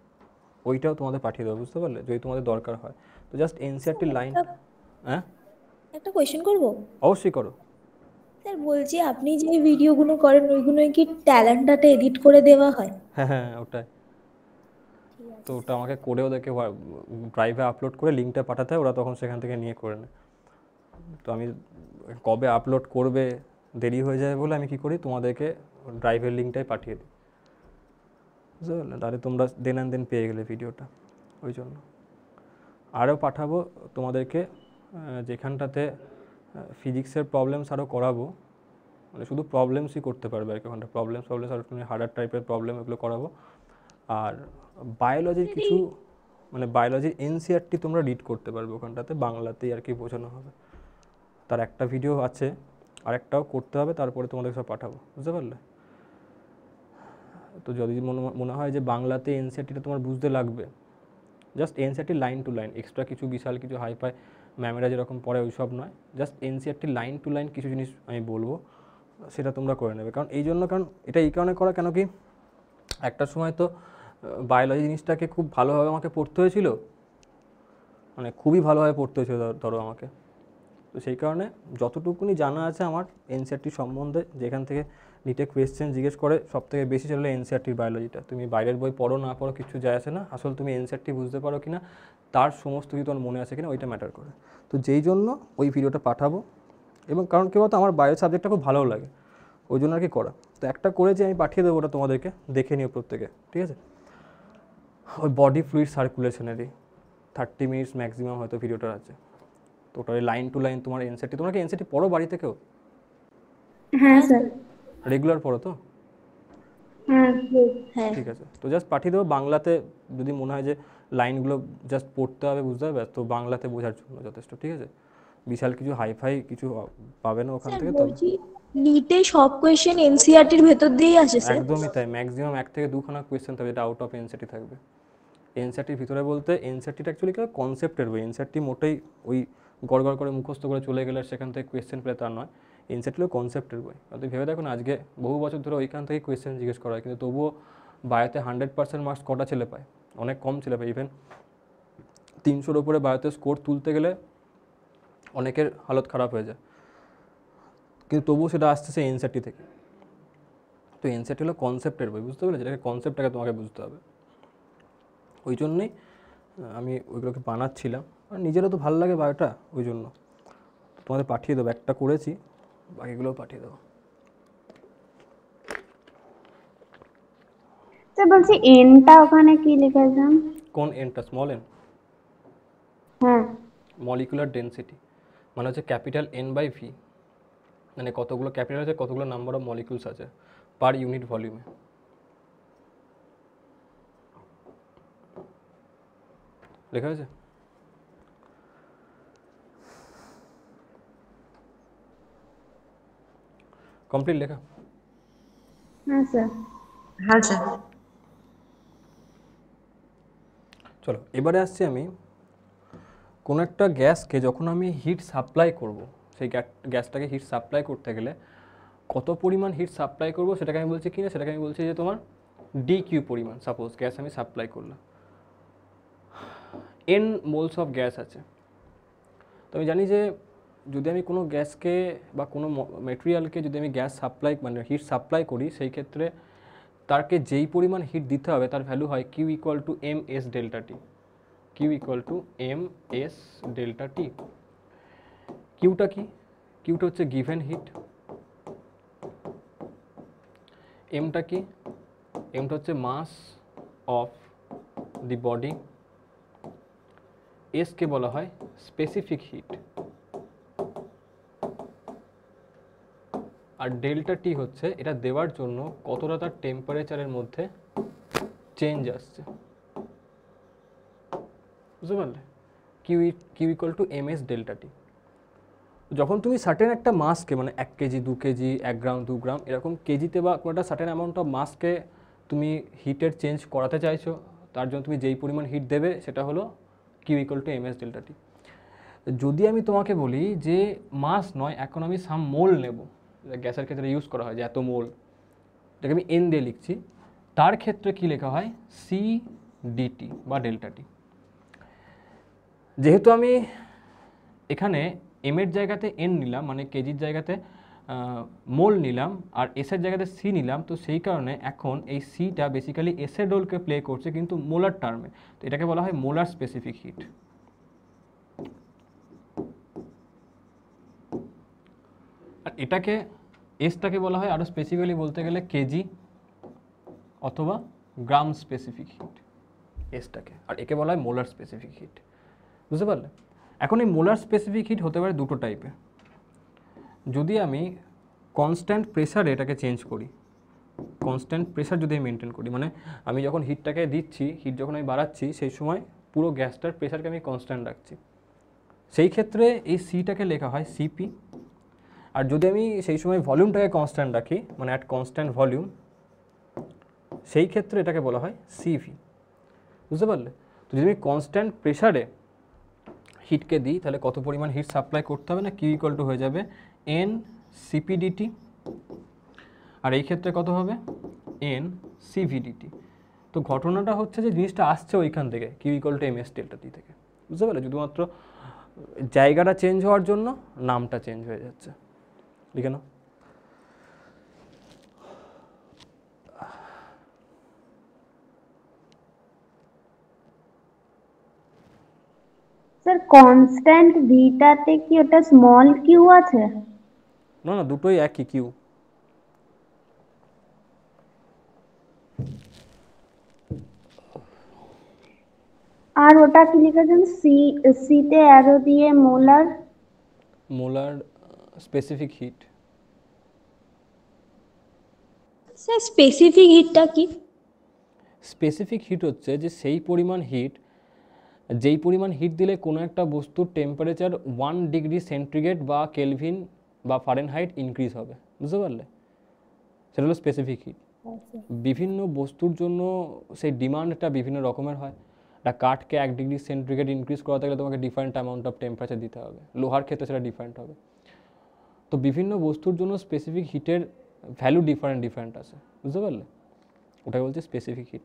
ওইটাও তোমাদের পাঠিয়ে দেবো, বুঝতে পারলে, যদি তোমাদের দরকার হয়। তো জাস্ট এনসিআরটির লাইন। হ্যাঁ, একটা কোয়েশ্চেন করব অবশ্যই করো। স্যার? বলছি আপনি যে ভিডিওগুলো করেন ওইগুলো কি ট্যালেন্ট ডাটা এডিট করে দেওয়া হয়? হ্যাঁ হ্যাঁ ওটাই ঠিক আছে তো, ওটা আমাকে করে ওদেরকে ড্রাইভে আপলোড করে লিঙ্কটা পাঠাতে হয়, ওরা তখন সেখান থেকে নিয়ে করে নেয়। তো আমি কবে আপলোড করবে দেরি হয়ে যায় বলে আমি কি করি, তোমাদেরকে ড্রাইভের লিঙ্কটাই পাঠিয়ে দিই, বুঝতে পারলে? তাহলে তোমরা দেন অ্যান্ড দেন পেয়ে গেলে ভিডিওটা। ওই জন্য আরও পাঠাবো তোমাদেরকে, যেখানটাতে ফিজিক্সের প্রবলেমস আরও করাবো, মানে শুধু প্রবলেমসই করতে পারবে আর কি, ওখানটা প্রবলেমস আর একটু হার্ডার টাইপের প্রবলেম এগুলো করাবো। আর বায়োলজির কিছু, মানে বায়োলজির এনসিআরটি তোমরা রিড করতে পারবে ওখানটাতে, বাংলাতেই আর কি বোঝানো হবে। তার একটা ভিডিও আছে, আরেকটাও করতে হবে, তারপরে তোমাদের সব পাঠাবো, বুঝতে পারলে? তো যদি মনে হয় যে বাংলাতে এনসিআরটিটা তোমার বুঝতে লাগবে, just NCERT line to line, extra কিছু বিশাল কিছু হাইফাই ম্যামেরা যেরকম পড়ে ওই সব নয়, just NCERT line to line কিছু জিনিস আমি বলবো, সেটা তোমরা করে নেবে। কারণ এই জন্য, কারণ এটা এই কারণে করা, কেন কি একটা সময় তো বায়োলজি জিনিসটাকে খুব ভালোভাবে আমাকে পড়তে হয়েছিল, মানে খুবই ভালোভাবে পড়তে হয়েছিল ধরো আমাকে। তো সেই কারণে যতটুকুনি জানা আছে আমার এনসিআরটি সম্বন্ধে, যেখান থেকে নিটে কোয়েশ্চেন জিজ্ঞেস করে সব থেকে বেশি চলে এনসিআরটির বায়োলজিটা। তুমি বাইরের বই পড়ো না পড়ো কিছু যায় আসে না, আসলে তুমি এনসিআরটি বুঝতে পারো কি না, তার সমস্ত কিছু তোমার মনে আছে কিনা ওইটা ম্যাটার করে। তো যেই জন্য ওই ভিডিওটা পাঠাবো, এবং কারণ কী বলতো আমার বায়ো সাবজেক্টটা খুব ভালো লাগে, ওই জন্য আর কি করা। তো একটা করেছি আমি, পাঠিয়ে দেবো ওটা তোমাদেরকে, দেখে নিও প্রত্যেকে, ঠিক আছে? ওই বডি ফ্লুইড সার্কুলেশনেরই 30 মিনিটস ম্যাক্সিমাম হয়তো ভিডিওটা আছে। তো ওটা লাইন টু লাইন তোমার এনসিআরটি, তোমরা কি এনসিআরটি পড়ো বাড়িতে কেউ? হ্যাঁ স্যার। রেগুলার পড়ো তো? হ্যাঁ হ্যাঁ। ঠিক আছে, তো জাস্ট পাঠিয়ে দেবো বাংলাতে, যদি মনে হয় যে লাইনগুলো জাস্ট পড়তে হবে বুঝতে হবে, তো বাংলাতে বোঝার জন্য যথেষ্ট, ঠিক আছে? বিশাল কিছু হাইফাই কিছু পাবে না ওখান স্যার থেকে। তবে বলছি নিটে সব কোয়েশ্চেন এনসিইআরটির ভেতর দিয়েই আসে স্যার? একদমই তাই, ম্যাক্সিমাম 1 থেকে 2খানা কোয়েশ্চেন থাকবে যেটা আউট অফ এনসিআরটি থাকবে। এনসিআরটির ভিতরে বলতে এনসিআরটিটা অ্যাকচুয়ালি কনসেপ্টের বই, এনসিআরটি মোটেই ওই গড় করে মুখস্থ করে চলে গেলে সেখান থেকে কোয়েশ্চেন পেলে তার নয়, এনসিআরটি হলো কনসেপ্টের বই। তুমি ভেবে দেখো না, আজকে বহু বছর ধরে ওইখান থেকে কোয়েশ্চেন জিজ্ঞেস করা হয়, কিন্তু তবুও বায়োতে 100% মার্কস কটা ছেলে পায়? অনেক কম ছেলে পায়। ইভেন 300-র উপরে বায়োতে স্কোর তুলতে গেলে অনেকের হালত খারাপ হয়ে যায়, কিন্তু তবুও সেটা আসতেছে এনসিআরটি থেকে। তো এনসিআরটি হলো কনসেপ্টের বই, বুঝতে পারলে? যেটাকে কনসেপ্টটাকে তোমাকে বুঝতে হবে। ওই জন্যেই আমি ওইগুলোকে বানাচ্ছিলাম, আর নিজেরও তো ভালো লাগে বায়োটা, ওই জন্য তোমাদের পাঠিয়ে দেবো, একটা করেছি, বাকিগুলোও পাঠিয়ে দেবো। স্যার বলছি এনটা ওখানে কি লিখেছেন? কোন এনটা? Small N? হ্যাঁ। মলিকুলার ডেনসিটি মানে হচ্ছে ক্যাপিটাল এন বাই ভি, মানে কতগুলো ক্যাপিটাল আছে, কতগুলো নাম্বার অফ মলিকুলস আছে পার ইউনিট ভলিউমে। লেখা আছে? কমপ্লিট লেখা? হ্যাঁ স্যার। হ্যাঁ স্যার। চলো এবারে আসছি আমি কোনো একটা গ্যাসকে যখন আমি হিট সাপ্লাই করব, সেই গ্যাসটাকে হিট সাপ্লাই করতে গেলে কত পরিমাণ হিট সাপ্লাই করব সেটাকে আমি বলছি কি না, সেটাকে আমি বলছি যে তোমার ডি কিউ পরিমাণ। সাপোজ গ্যাস আমি সাপ্লাই করলাম, এন মোলস অফ গ্যাস আছে। তো আমি জানি যে যদি আমি কোনো গ্যাসকে বা কোনো মেটেরিয়ালকে যদি আমি গ্যাস সাপ্লাই মানে হিট সাপ্লাই করি, সেই ক্ষেত্রে তাকে যেই পরিমাণ হিট দিতে হবে তার ভ্যালু হয় Q equal to M S delta T. Q equal to M S delta T. কিউটা কি? কিউটা হচ্ছে গিভেন হিট। এমটা কি? এমটা হচ্ছে মাস অফ দি বডি। এসকে বলা হয় স্পেসিফিক হিট। আর ডেল্টা টি হচ্ছে এটা দেওয়ার জন্য কতটা তার টেম্পারেচারের মধ্যে চেঞ্জ আসছে। বুঝতে পারলে? Q equal to M S delta T. যখন তুমি সার্টেন একটা মাসকে মানে 1 কেজি 2 কেজি 1 গ্রাম 2 গ্রাম এরকম কেজিতে বা কোনো একটা সার্টেন অ্যামাউন্ট অফ মাসকে তুমি হিটের চেঞ্জ করাতে চাইছো, তার জন্য তুমি যেই পরিমাণ হিট দেবে সেটা হলো Q equal to M S delta T. যদি আমি তোমাকে বলি যে মাস নয়, এখন আমি সাম মোল নেব, গ্যাসের ক্ষেত্রে ইউজ করা হয় যে এত মোল, এটাকে আমি এন দিয়ে লিখছি, তার ক্ষেত্রে কি লেখা হয়? সি ডিটি বা ডেল্টা টি। যেহেতু আমি এখানে এম এর জায়গাতে এন নিলাম, মানে কেজির জায়গাতে মোল নিলাম, আর এসের জায়গাতে সি নিলাম, তো সেই কারণে এখন এই সিটা বেসিক্যালি এসের রোলকে প্লে করছে কিন্তু মোলার টার্মে। তো এটাকে বলা হয় মোলার স্পেসিফিক হিট। আর এটাকে এসটাকে বলা হয় আরও স্পেসিফিক্যালি বলতে গেলে কেজি অথবা গ্রাম স্পেসিফিক হিট এসটাকে, আর একে বলা হয় মোলার স্পেসিফিক হিট। বুঝতে পারলে? এখন এই মোলার স্পেসিফিক হিট হতে পারে দুটো টাইপের। যদি আমি কনস্ট্যান্ট প্রেসারে এটাকে চেঞ্জ করি, কনস্ট্যান্ট প্রেসার যদি আমি মেনটেন করি, মানে আমি যখন হিটটাকে দিচ্ছি, হিট যখন আমি বাড়াচ্ছি, সেই সময় পুরো গ্যাসটার প্রেসারকে আমি কনস্ট্যান্ট রাখছি, সেই ক্ষেত্রে এই সিটাকে লেখা হয় সিপি। আর যদি আমি সেই সময় ভলিউমটাকে কনস্ট্যান্ট রাখি, মানে অ্যাট কনস্ট্যান্ট ভলিউম, সেই ক্ষেত্রে এটাকে বলা হয় সিভি। বুঝতে পারলে? তো যদি আমি কনস্ট্যান্ট প্রেসারে হিটকে দিই তাহলে কত পরিমাণ হিট সাপ্লাই করতে হবে না, কিউ ইকুয়াল টু হয়ে যাবে এন সিপিডিটি, আর এই ক্ষেত্রে কত হবে? N CVDT. তো ঘটনাটা হচ্ছে যে জিনিসটা আসছে ওইখান থেকে, Q equal to M S delta T থেকে। বুঝতে পারলে? শুধুমাত্র জায়গাটা চেঞ্জ হওয়ার জন্য নামটা চেঞ্জ হয়ে যাচ্ছে। লিখে নাও। স্যার কনস্ট্যান্ট ভিটাতে কি ওটা স্মল কিউ আছে? না না, দুটোই একই কিউ। আর ওটা কি লিখেছেন? সিতে অ্যারো দিয়ে molar. Molar specific heat. Sir specific হিটটা কি? স্পেসিফিক হিট হচ্ছে যে সেই পরিমাণ হিট, যেই পরিমাণ হিট দিলে কোনো একটা বস্তুর টেম্পারেচার 1 ডিগ্রি সেন্টিগ্রেড বা কেলভিন বা ফারেনহাইট ইনক্রিজ হবে। বুঝতে পারলে? সেটা হলো স্পেসিফিক হিট। বিভিন্ন বস্তুর জন্য সেই ডিমান্ডটা বিভিন্ন রকমের হয়। একটা কাঠকে 1 ডিগ্রি সেন্টিগ্রেড ইনক্রিজ করাতে গেলে তোমাকে ডিফারেন্ট অ্যামাউন্ট অফ টেম্পারেচার দিতে হবে, লোহার ক্ষেত্রে সেটা ডিফারেন্ট হবে। তো বিভিন্ন বস্তুর জন্য স্পেসিফিক হিটের ভ্যালু ডিফারেন্ট আছে। বুঝতে পারলে? ওটাকে বলছে specific hit.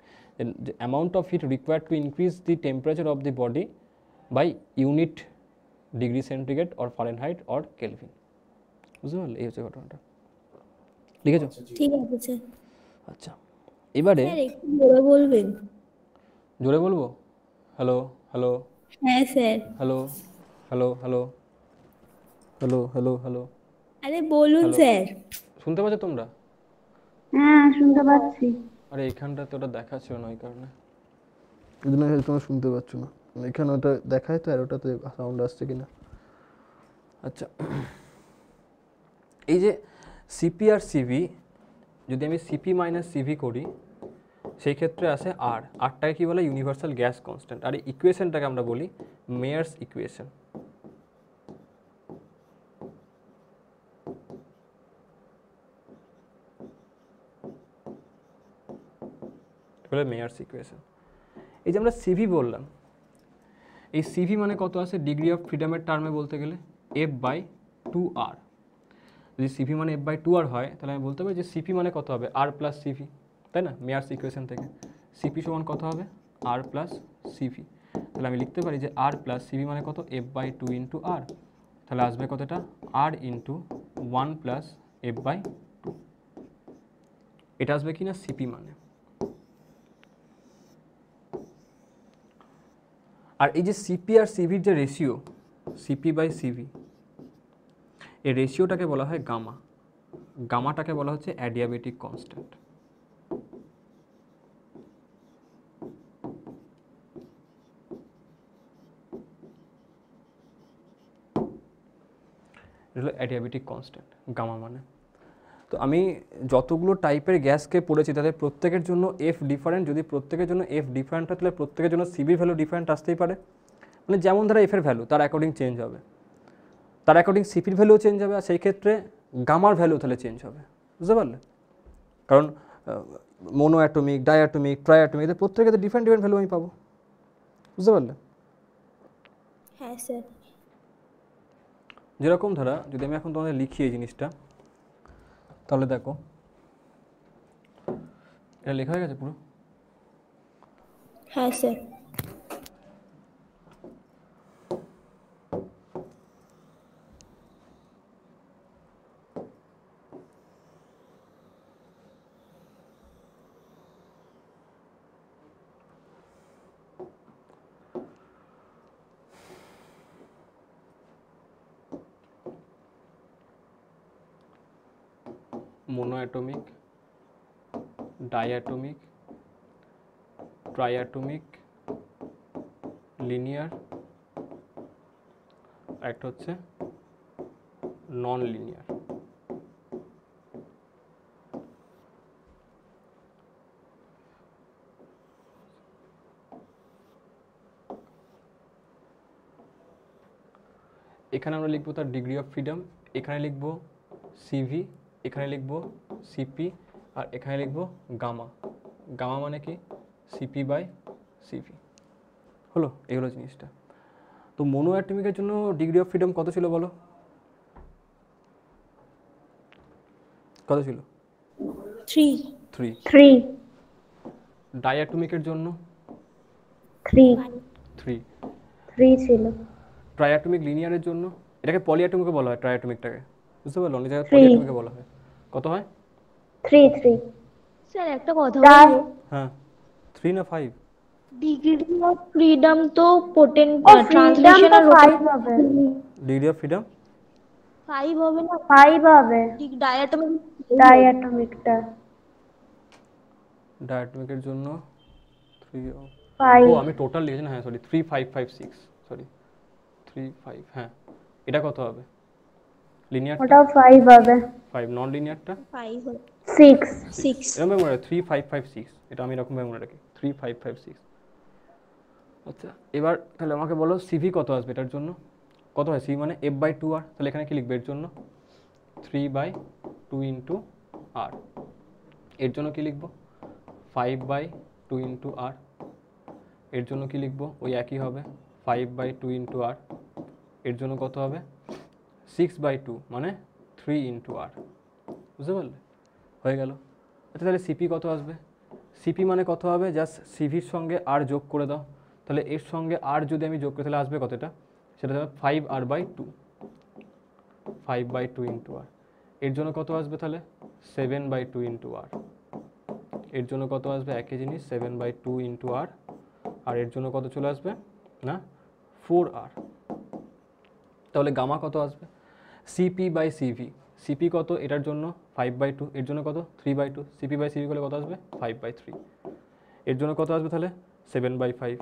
the amount of heat required to increase the temperature of the body by unit degree centigrade or Fahrenheit or Kelvin. বুঝতে পারলে? এই হচ্ছে ঘটনাটা। লিখেছো? ঠিক আছে স্যার। আচ্ছা, এবারে স্যার একটু জোরে বলবেন। জোরে বলবো? হ্যালো হ্যালো হ্যাঁ sir. Hello hello hello hello hello hello আরে বলুন Hello. স্যার। শুনতে পাচ্ছ তোমরা? হ্যাঁ শুনতে পাচ্ছি। আরে এখানটা তো ওটা দেখাচ্ছিল না, ওই কারণে এই জন্য হয়তো তোমরা শুনতে পাচ্ছ না। এখানে ওটা দেখায় তো, আর ওটাতে সাউন্ড আসছে কিনা। আচ্ছা, এই যে সিপি আর সিভি, যদি আমি সিপি মাইনাস সিভি করি সেই ক্ষেত্রে আসে আর আরটাকে কী বলে? Universal gas constant. আর এই ইকুয়েশনটাকে আমরা বলি মেয়ার্স ইকুয়েশন। বলে মেয়ার্স ইকুয়েশন। এই যে আমরা সিভি বললাম, এই সিভি মানে কত আছে ডিগ্রি অফ ফ্রিডমের টার্মে বলতে গেলে F/2R। যদি সিভি মানে F/2R হয় তাহলে আমি বলতে পারি যে সিপি মানে কত হবে R প্লাস সিভি, তাই না? মেয়ার্স ইকুয়েশন থেকে সিপি সমান কত হবে R প্লাস সিভি। তাহলে আমি লিখতে পারি যে R প্লাস সিভি মানে কত F/2 ইন্টু R। তাহলে আসবে কতটা R ইন্টু 1 প্লাস F/2। এটা আসবে কি না সিপি মানে। আর এই যে সিপি আর সিভির যে রেশিও CP/CV, এই রেশিওটাকে বলা হয় গামা। গামাটাকে বলা হচ্ছে অ্যাডিয়াবেটিক কনস্ট্যান্ট। এটা হলো অ্যাডিয়াবেটিক কনস্ট্যান্ট গামা মানে। তো আমি যতগুলো টাইপের গ্যাসকে পড়েছি তাদের প্রত্যেকের জন্য এফ ডিফারেন্ট। যদি প্রত্যেকের জন্য এফ ডিফারেন্ট হয় তাহলে প্রত্যেকের জন্য সিবির ভ্যালু ডিফারেন্ট আসতেই পারে। মানে যেমন ধরো এফের ভ্যালু তার অ্যাকর্ডিং চেঞ্জ হবে, তার অ্যাকর্ডিং সিপির ভ্যালুও চেঞ্জ হবে, আর সেই ক্ষেত্রে গামার ভ্যালু তাহলে চেঞ্জ হবে। বুঝতে পারলে? কারণ মোনো অ্যাটমিক, ডায়াটমিক, ট্রাইঅ্যাটমিক এদের প্রত্যেকের ডিফারেন্ট ডিফারেন্ট ভ্যালু আমি পাবো। বুঝতে পারলে? হ্যাঁ স্যার। যেরকম ধরা যদি আমি এখন তোমাদের লিখি এই জিনিসটা, তাহলে দেখো এটা লেখা হয়ে গেছে পুরো? হ্যাঁ স্যার। মোনোঅ্যাটমিক, ডায়াটমিক, ট্রাইঅ্যাটমিক, লিনিয়ার, একটা হচ্ছে নন লিনিয়ার। এখানে আমরা লিখবো তার ডিগ্রি অফ ফ্রিডম, এখানে লিখবো সিভি, এখানে লিখবো সিপি, আর এখানে লিখবো গামা। গামা মানে কি CP/CV। হলো, এই হলো জিনিসটা। তো মোনো অ্যাটমিকের জন্য ডিগ্রি অফ ফ্রিডম কত ছিল বলো? কত ছিল? 3। ডায়াটমিকের জন্য 3 ছিল। ট্রাইঅ্যাটমিক লিনিয়ারের জন্য, এটাকে পলিঅ্যাটমিকও বলা হয় ট্রাইঅ্যাটমিকটাকে। বুঝতে পারলো? অনেক জায়গায় পলিঅ্যাটমিকে বলা হয়। কত হয়? 3 স্যার একটা কথা বলবো, হ্যাঁ 3 না 5? ডিগ্রি অফ ফ্রিডম তো পোটেন্ট ও ফ্রিডম ট্রান্সলেশন তো আর 5 হবে। ডিগ্রি অফ ফ্রিডম 5 হবে না? 5 হবে ডায়াটমিকটা। ডায়াটমিকের জন্য 3 ও 5 আমি টোটাল লিখেছি না, হ্যাঁ সরি 3 5 5 6 সরি 3 5। হ্যাঁ এটা কত হবে? লিনিয়ার ওটাও 5 হবে। 5, নন লিনিয়ারটা 5 হবে 6 এরকম মনে রাখি 3 5 5 6, এটা আমি এরকম মনে রাখি 3 5 5 6। আচ্ছা এবার তাহলে আমাকে বলো সিভি কত আসবে এটার জন্য? কত হয় সিভি মানে F/2R। তাহলে এখানে কি লিখবে এর জন্য? 3/2 ইন্টু R। এর জন্য কি লিখবো? 5/2 ইন্টু R। এর জন্য কি লিখবো? ওই একই হবে 5/2 ইন্টু R। এর জন্য কত হবে? 6/2 মানে 3 ইন্টু R। বুঝতে পারলে? হয়ে গেল। আচ্ছা তাহলে সিপি কত আসবে? সিপি মানে কত হবে? জাস্ট সিভির সঙ্গে আর যোগ করে দাও। তাহলে এর সঙ্গে আর যদি আমি যোগ করি তাহলে আসবে কতটা? সেটা হবে 5R/2, 5/2 ইন্টু R। এর জন্য কত আসবে তাহলে? 7/2 ইন্টু R। এর জন্য কত আসবে? একই জিনিস 7/2 ইন্টু R। আর এর জন্য কত চলে আসবে না 4R। তাহলে গামা কত আসবে? CP/CV। সিপি কত এটার জন্য? 5/2। এর জন্য কত? 3/2। CP/CV করলে কত আসবে? 5/3। এর জন্য কত আসবে তাহলে? 7/5।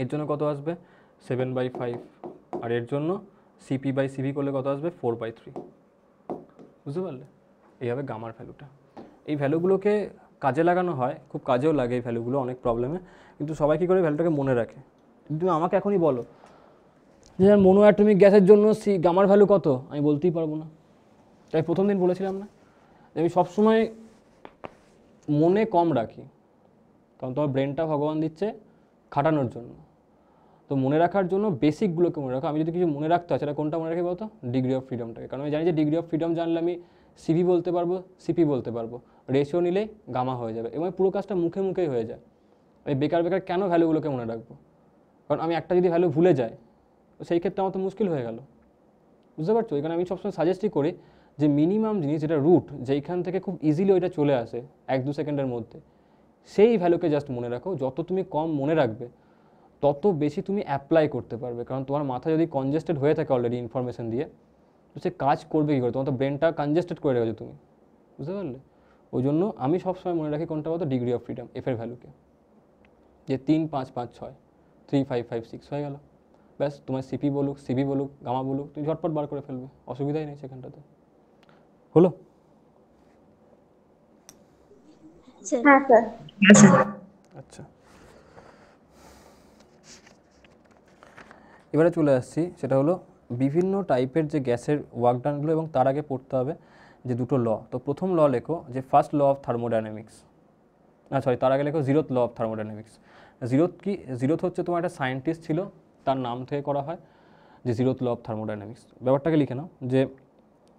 এর জন্য কত আসবে? 7/5। আর এর জন্য CP/CV করলে কত আসবে? 4/3। বুঝতে পারলে? এই হবে গামার ভ্যালুটা। এই ভ্যালুগুলোকে কাজে লাগানো হয়, খুব কাজেও লাগে এই ভ্যালুগুলো অনেক প্রবলেমে, কিন্তু সবাই কী করে ভ্যালুটাকে মনে রাখে? তুমি আমাকে এখনই বলো যে মোনো অ্যাটমিক গ্যাসের জন্য গামার ভ্যালু কত, আমি বলতেই পারবো না। তাই প্রথম দিন বলেছিলাম না আমি সবসময় মনে কম রাখি, কারণ তোমার ব্রেনটা ভগবান দিচ্ছে খাটানোর জন্য। তো মনে রাখার জন্য বেসিকগুলোকে মনে রাখো। আমি যদি কিছু মনে রাখতে হয় সেটা কোনটা মনে রাখি বলতো? ডিগ্রি অফ ফ্রিডমটাকে। কারণ আমি জানি যে ডিগ্রি অফ ফ্রিডম জানলে আমি সিভি বলতে পারবো, সিপি বলতে পারবো, রেশিও নিলেই গামা হয়ে যাবে, এবং পুরো কাজটা মুখে মুখেই হয়ে যায়। আমি বেকার বেকার কেন ভ্যালুগুলোকে মনে রাখবো? কারণ আমি একটা যদি ভ্যালু ভুলে যাই, তো সেই ক্ষেত্রে আমার তো মুশকিল হয়ে গেল। বুঝতে পারছো? এখানে আমি সবসময় সাজেস্টই করি যে মিনিমাম জিনিস, যেটা রুট, যেইখান থেকে খুব ইজিলি ওইটা চলে আসে 1-2 সেকেন্ডের মধ্যে, সেই ভ্যালুকে জাস্ট মনে রাখো। যত তুমি কম মনে রাখবে তত বেশি তুমি অ্যাপ্লাই করতে পারবে। কারণ তোমার মাথা যদি কনজেস্টেড হয়ে থাকে অলরেডি ইনফরমেশন দিয়ে, তো সে কাজ করবে কী করে? তোমার তো ব্রেনটা কনজেস্টেড করে রেখেছো তুমি। বুঝতে পারলে? ওই জন্য আমি সবসময় মনে রাখি কোনটা বলতো? ডিগ্রি অফ ফ্রিডম, এফের ভ্যালুকে, যে 3 5 5 6, 3 5 5 6 হয়ে গেল। ব্যাস, তোমার সিপি বলুক, সিবি বলুক, গামা বলুক, তুমি ঝটপট বার করে ফেলবে, অসুবিধাই নেই সেখানটাতে। হলো? স্যার হ্যাঁ স্যার। আচ্ছা, এবারে চলে আসছি, সেটা হলো বিভিন্ন টাইপের যে গ্যাসের ওয়ার্ক ডানগুলো, এবং তার আগে পড়তে হবে যে দুটো ল। তো প্রথম ল লেখো যে ফার্স্ট ল অফ থার্মোডাইনামিক্স, তার আগে লেখো zeroth law of thermodynamics. Zeroth কি? জিরোথ হচ্ছে তোমার একটা সায়েন্টিস্ট ছিল, তার নাম থেকে করা হয় যে জিরোথ ল অফ থার্মোডাইনামিক্স। ব্যাপারটাকে লিখে নাও, যে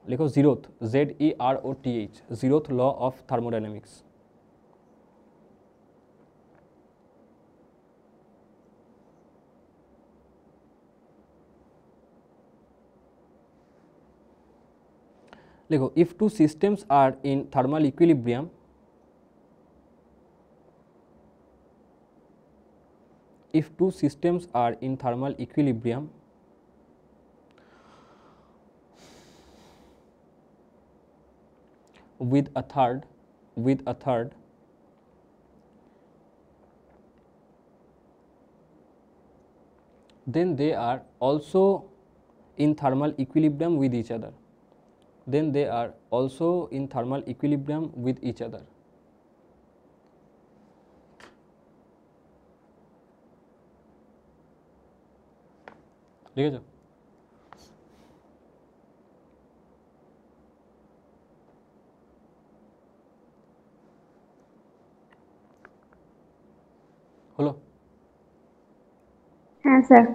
লেখো zeroth, ZEROTH, zeroth law of thermodynamics. লেখো, if two systems are in thermal equilibrium, if two systems are in thermal equilibrium, with a third, then they are also in thermal equilibrium with each other, then they are also in thermal equilibrium with each other. লিখেছো? হলো? হ্যাঁ sir.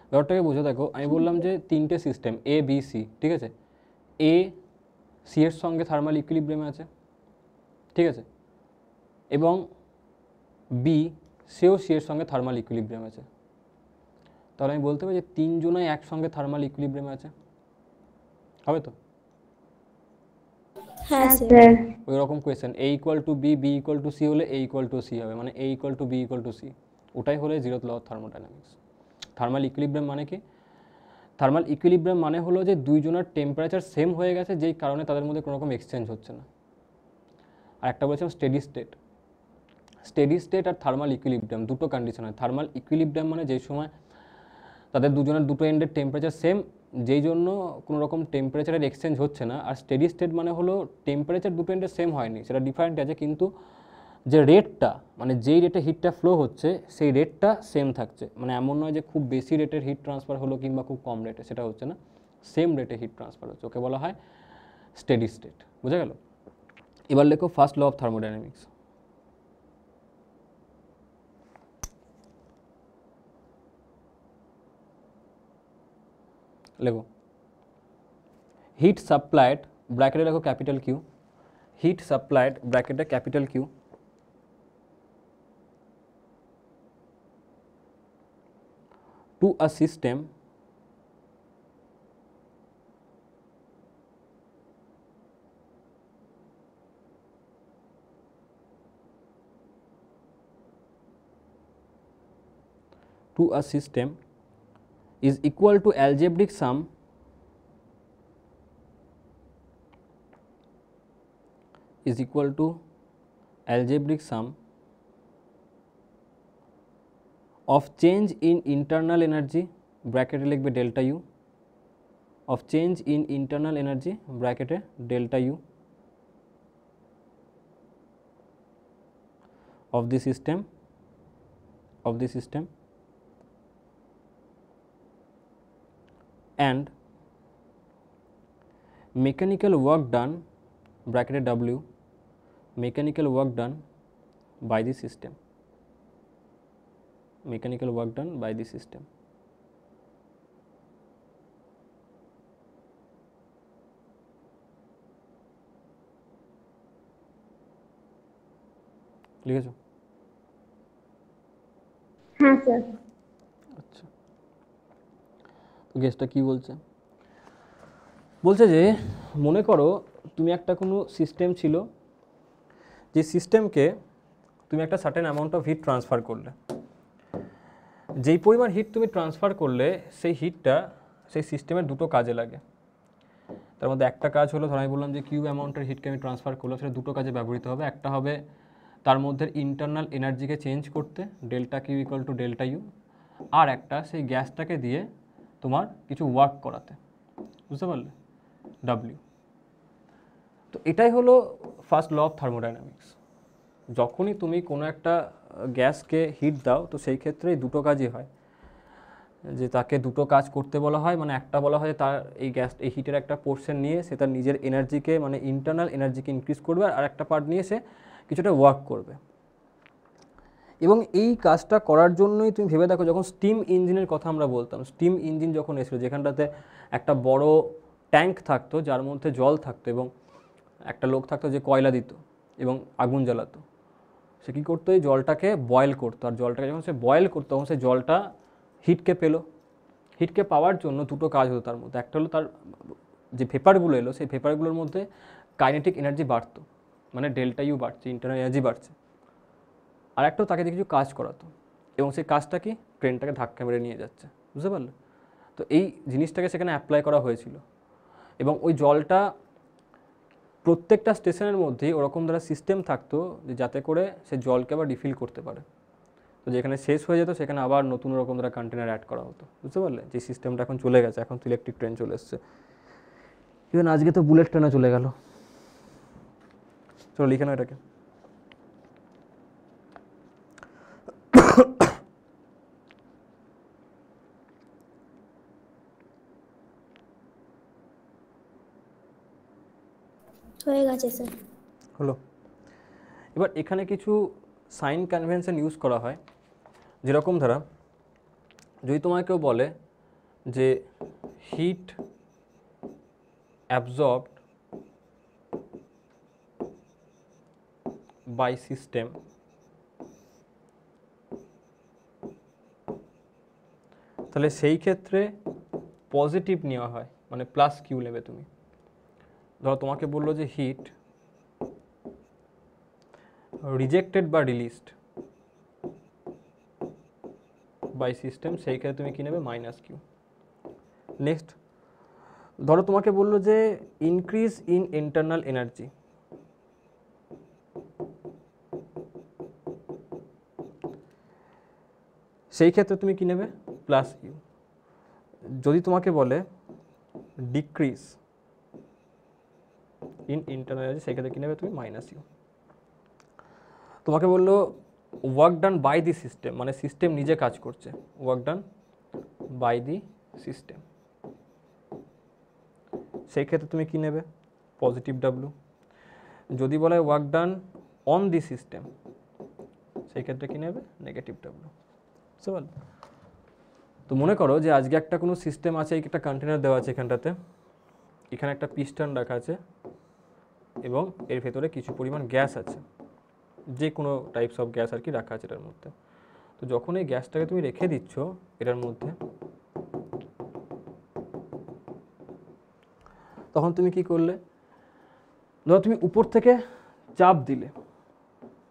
ব্যাপারটাকে বুঝে দেখো, আমি বললাম যে তিনটে সিস্টেম এ বি সি, ঠিক আছে? এ সি এর সঙ্গে থার্মাল ইকুইলিব্রিয়ামে আছে, ঠিক আছে, এবং বি সেও সি এর সঙ্গে থার্মাল ইকুইলিব্রিয়াম আছে। তাহলে আমি বলতে পারি যে তিনজনাই একসঙ্গে থার্মাল ইকুইলিব্রিয়ামে আছে, হবে তো? হ্যাঁ হ্যাঁ স্যার। স্যার। ওই রকম question, A equal to B, B equal to C হলে এ ইকুয়াল টু সি হবে, মানে A equal to B equal to C. ওটাই হলো zeroth law of thermodynamics. Thermal equilibrium মানে কি? থার্মাল ইকুইলিব্রিয়াম মানে হলো যে দুইজনের টেম্পারেচার সেম হয়ে গেছে, যেই কারণে তাদের মধ্যে কোনো রকম এক্সচেঞ্জ হচ্ছে না। আর একটা বলছিলাম স্টেডি স্টেট। স্টেডি স্টেট আর থার্মাল ইকুইলিব্রিয়াম দুটো কন্ডিশন হয়। থার্মাল ইকুইলিব্রিয়াম মানে যেই সময় তাদের দুজনের দুটো এন্ডের টেম্পারেচার সেম, যেই জন্য কোনো রকম টেম্পারেচারের এক্সচেঞ্জ হচ্ছে না। আর স্টেডি স্টেট মানে হলো টেম্পারেচার দুটো এন্ডের সেম হয়নি, সেটা ডিফারেন্ট আছে, কিন্তু যে রেটটা, মানে যেই রেটে হিটটা ফ্লো হচ্ছে সেই রেটটা সেম থাকছে। মানে এমন নয় যে খুব বেশি রেটের হিট ট্রান্সফার হলো কিংবা খুব কম রেটে, সেটা হচ্ছে না, সেম রেটে হিট ট্রান্সফার হচ্ছে, ওকে বলা হয় স্টেডি স্টেট। বুঝা গেল? এবার লেখো ফার্স্ট ল অফ থার্মোডাইনামিক্স। লেখো, হিট সাপ্লাইড, ব্র্যাকেটে লেখো ক্যাপিটাল কিউ, হিট সাপ্লাইড ব্র্যাকেটে capital Q, to a system is equal to algebraic sum of change in internal energy, ব্র্যাকেটে লিখবে delta U, of change in internal energy, ব্র্যাকেটে delta U, of the system and mechanical work done, ব্র্যাকেটে W, mechanical work done by the system, mechanical work done by the system. লিখেছো? হ্যাঁ sir. আচ্ছা, তো গেসটা কি বলছে? বলছে যে মনে করো তুমি একটা কোনো সিস্টেম ছিল, যে সিস্টেমকে তুমি একটা certain amount of heat transfer করলে, যেই পরিমাণ হিট তুমি ট্রান্সফার করলে সেই হিটটা সেই সিস্টেমের দুটো কাজে লাগে। তার মধ্যে একটা কাজ হলো, ধর আমি বললাম যে কিউ অ্যামাউন্টের হিটকে আমি ট্রান্সফার করলাম, সেটা দুটো কাজে ব্যবহৃত হবে। একটা হবে তার মধ্যে ইন্টারনাল এনার্জিকে চেঞ্জ করতে, delta Q equal to delta U, আর একটা সেই গ্যাসটাকে দিয়ে তোমার কিছু ওয়ার্ক করাতে, বুঝতে পারলে, ডাব্লিউ। তো এটাই হলো ফার্স্ট ল অফ থার্মোডাইনামিক্স। যখনই তুমি কোনো একটা গ্যাসকে হিট দাও, তো সেই ক্ষেত্রে দুটো কাজই হয়, যে তাকে দুটো কাজ করতে বলা হয়। মানে একটা বলা হয় তার এই গ্যাস এই হিটের একটা পোর্শন নিয়ে সে তার নিজের এনার্জিকে মানে ইন্টারনাল এনার্জিকে ইনক্রিজ করবে, আর একটা পার্ট নিয়ে সে কিছুটা ওয়ার্ক করবে। এবং এই কাজটা করার জন্যই তুমি ভেবে দেখো, যখন স্টিম ইঞ্জিনের কথা আমরা বলতাম, স্টিম ইঞ্জিন যখন এসেছিল, যেখানটাতে একটা বড় ট্যাঙ্ক থাকতো যার মধ্যে জল থাকতো এবং একটা লোক থাকতো যে কয়লা দিত এবং আগুন জ্বালাতো, সে কী করতো, এই জলটাকে বয়েল করতো, আর জলটাকে যখন সে বয়েল করতো তখন সে জলটা হিটকে পেলো। হিটকে পাওয়ার জন্য দুটো কাজ হতো তার মধ্যে, একটা হলো তার যে ভেপারগুলো এলো সেই ভেপারগুলোর মধ্যে কাইনেটিক এনার্জি বাড়তো, মানে ডেল্টা ইউ বাড়ছে, ইন্টারনাল এনার্জি বাড়ছে। আর একটাও তাকে দিয়ে কিছু কাজ করাতো, এবং সেই কাজটা কি, ট্রেনটাকে ধাক্কা মেরে নিয়ে যাচ্ছে, বুঝতে পারলে? তো এই জিনিসটাকে সেখানে অ্যাপ্লাই করা হয়েছিল। এবং ওই জলটা প্রত্যেকটা স্টেশনের মধ্যেই ওরকম দ্বারা সিস্টেম থাকতো যে যাতে করে সে জলকে আবার রিফিল করতে পারে। তো যেখানে শেষ হয়ে যেত সেখানে আবার নতুন রকম দ্বারা কন্টেনার অ্যাড করা হতো, বুঝতে পারলে? যে সিস্টেমটা এখন চলে গেছে, এখন তো ইলেকট্রিক ট্রেন চলে এসছে, ইভেন আজকে তো বুলেট ট্রেনে চলে গেল। চলো লিখে নাও এটাকে। হয়ে গেছে স্যার। হলো। এবার এখানে কিছু সাইন কনভেনশন ইউজ করা হয়, যেরকম ধারা যদি তোমায় কেউ বলে যে হিট অ্যাবজর্বড বাই সিস্টেম, তাহলে সেই ক্ষেত্রে পজিটিভ নেওয়া হয়, মানে প্লাস কিউ নেবে তুমি। ধরো তোমাকে বললো যে হিট রিজেক্টেড বা রিলিজড বাই সিস্টেম, সেই ক্ষেত্রে তুমি কী নেবে, মাইনাস কিউ। নেক্সট ধরো তোমাকে বললো যে ইনক্রিজ ইন ইন্টারনাল এনার্জি, সেই ক্ষেত্রে তুমি কী নেবে, প্লাস ইউ। যদি তোমাকে বলে ডিক্রিজ ইন ইন্টারনাল এনার্জি, সেই ক্ষেত্রে কী নেবে তুমি, মাইনাস ইউ। তোমাকে বললো work done by the system, মানে সিস্টেম নিজে কাজ করছে, work done by the system, সেই ক্ষেত্রে তুমি কী নেবে, পজিটিভ ডাব্লু। যদি বলে work done on the system, সেই ক্ষেত্রে কী নেবে, নেগেটিভ ডাব্লু, বুঝতে পারলে? তো মনে করো যে আজকে একটা কোনো সিস্টেম আছে, একটা কন্টেনার দেওয়া আছে এখানটাতে, এখানে একটা পিস্টন রাখা আছে এবং এর ভেতরে কিছু পরিমাণ গ্যাস আছে, যে কোনো টাইপস অফ গ্যাস আর কি রাখা আছে এটার মধ্যে। তো যখন এই গ্যাসটাকে তুমি রেখে দিচ্ছ এটার মধ্যে, তখন তুমি কি করলে, ধরো তুমি উপর থেকে চাপ দিলে,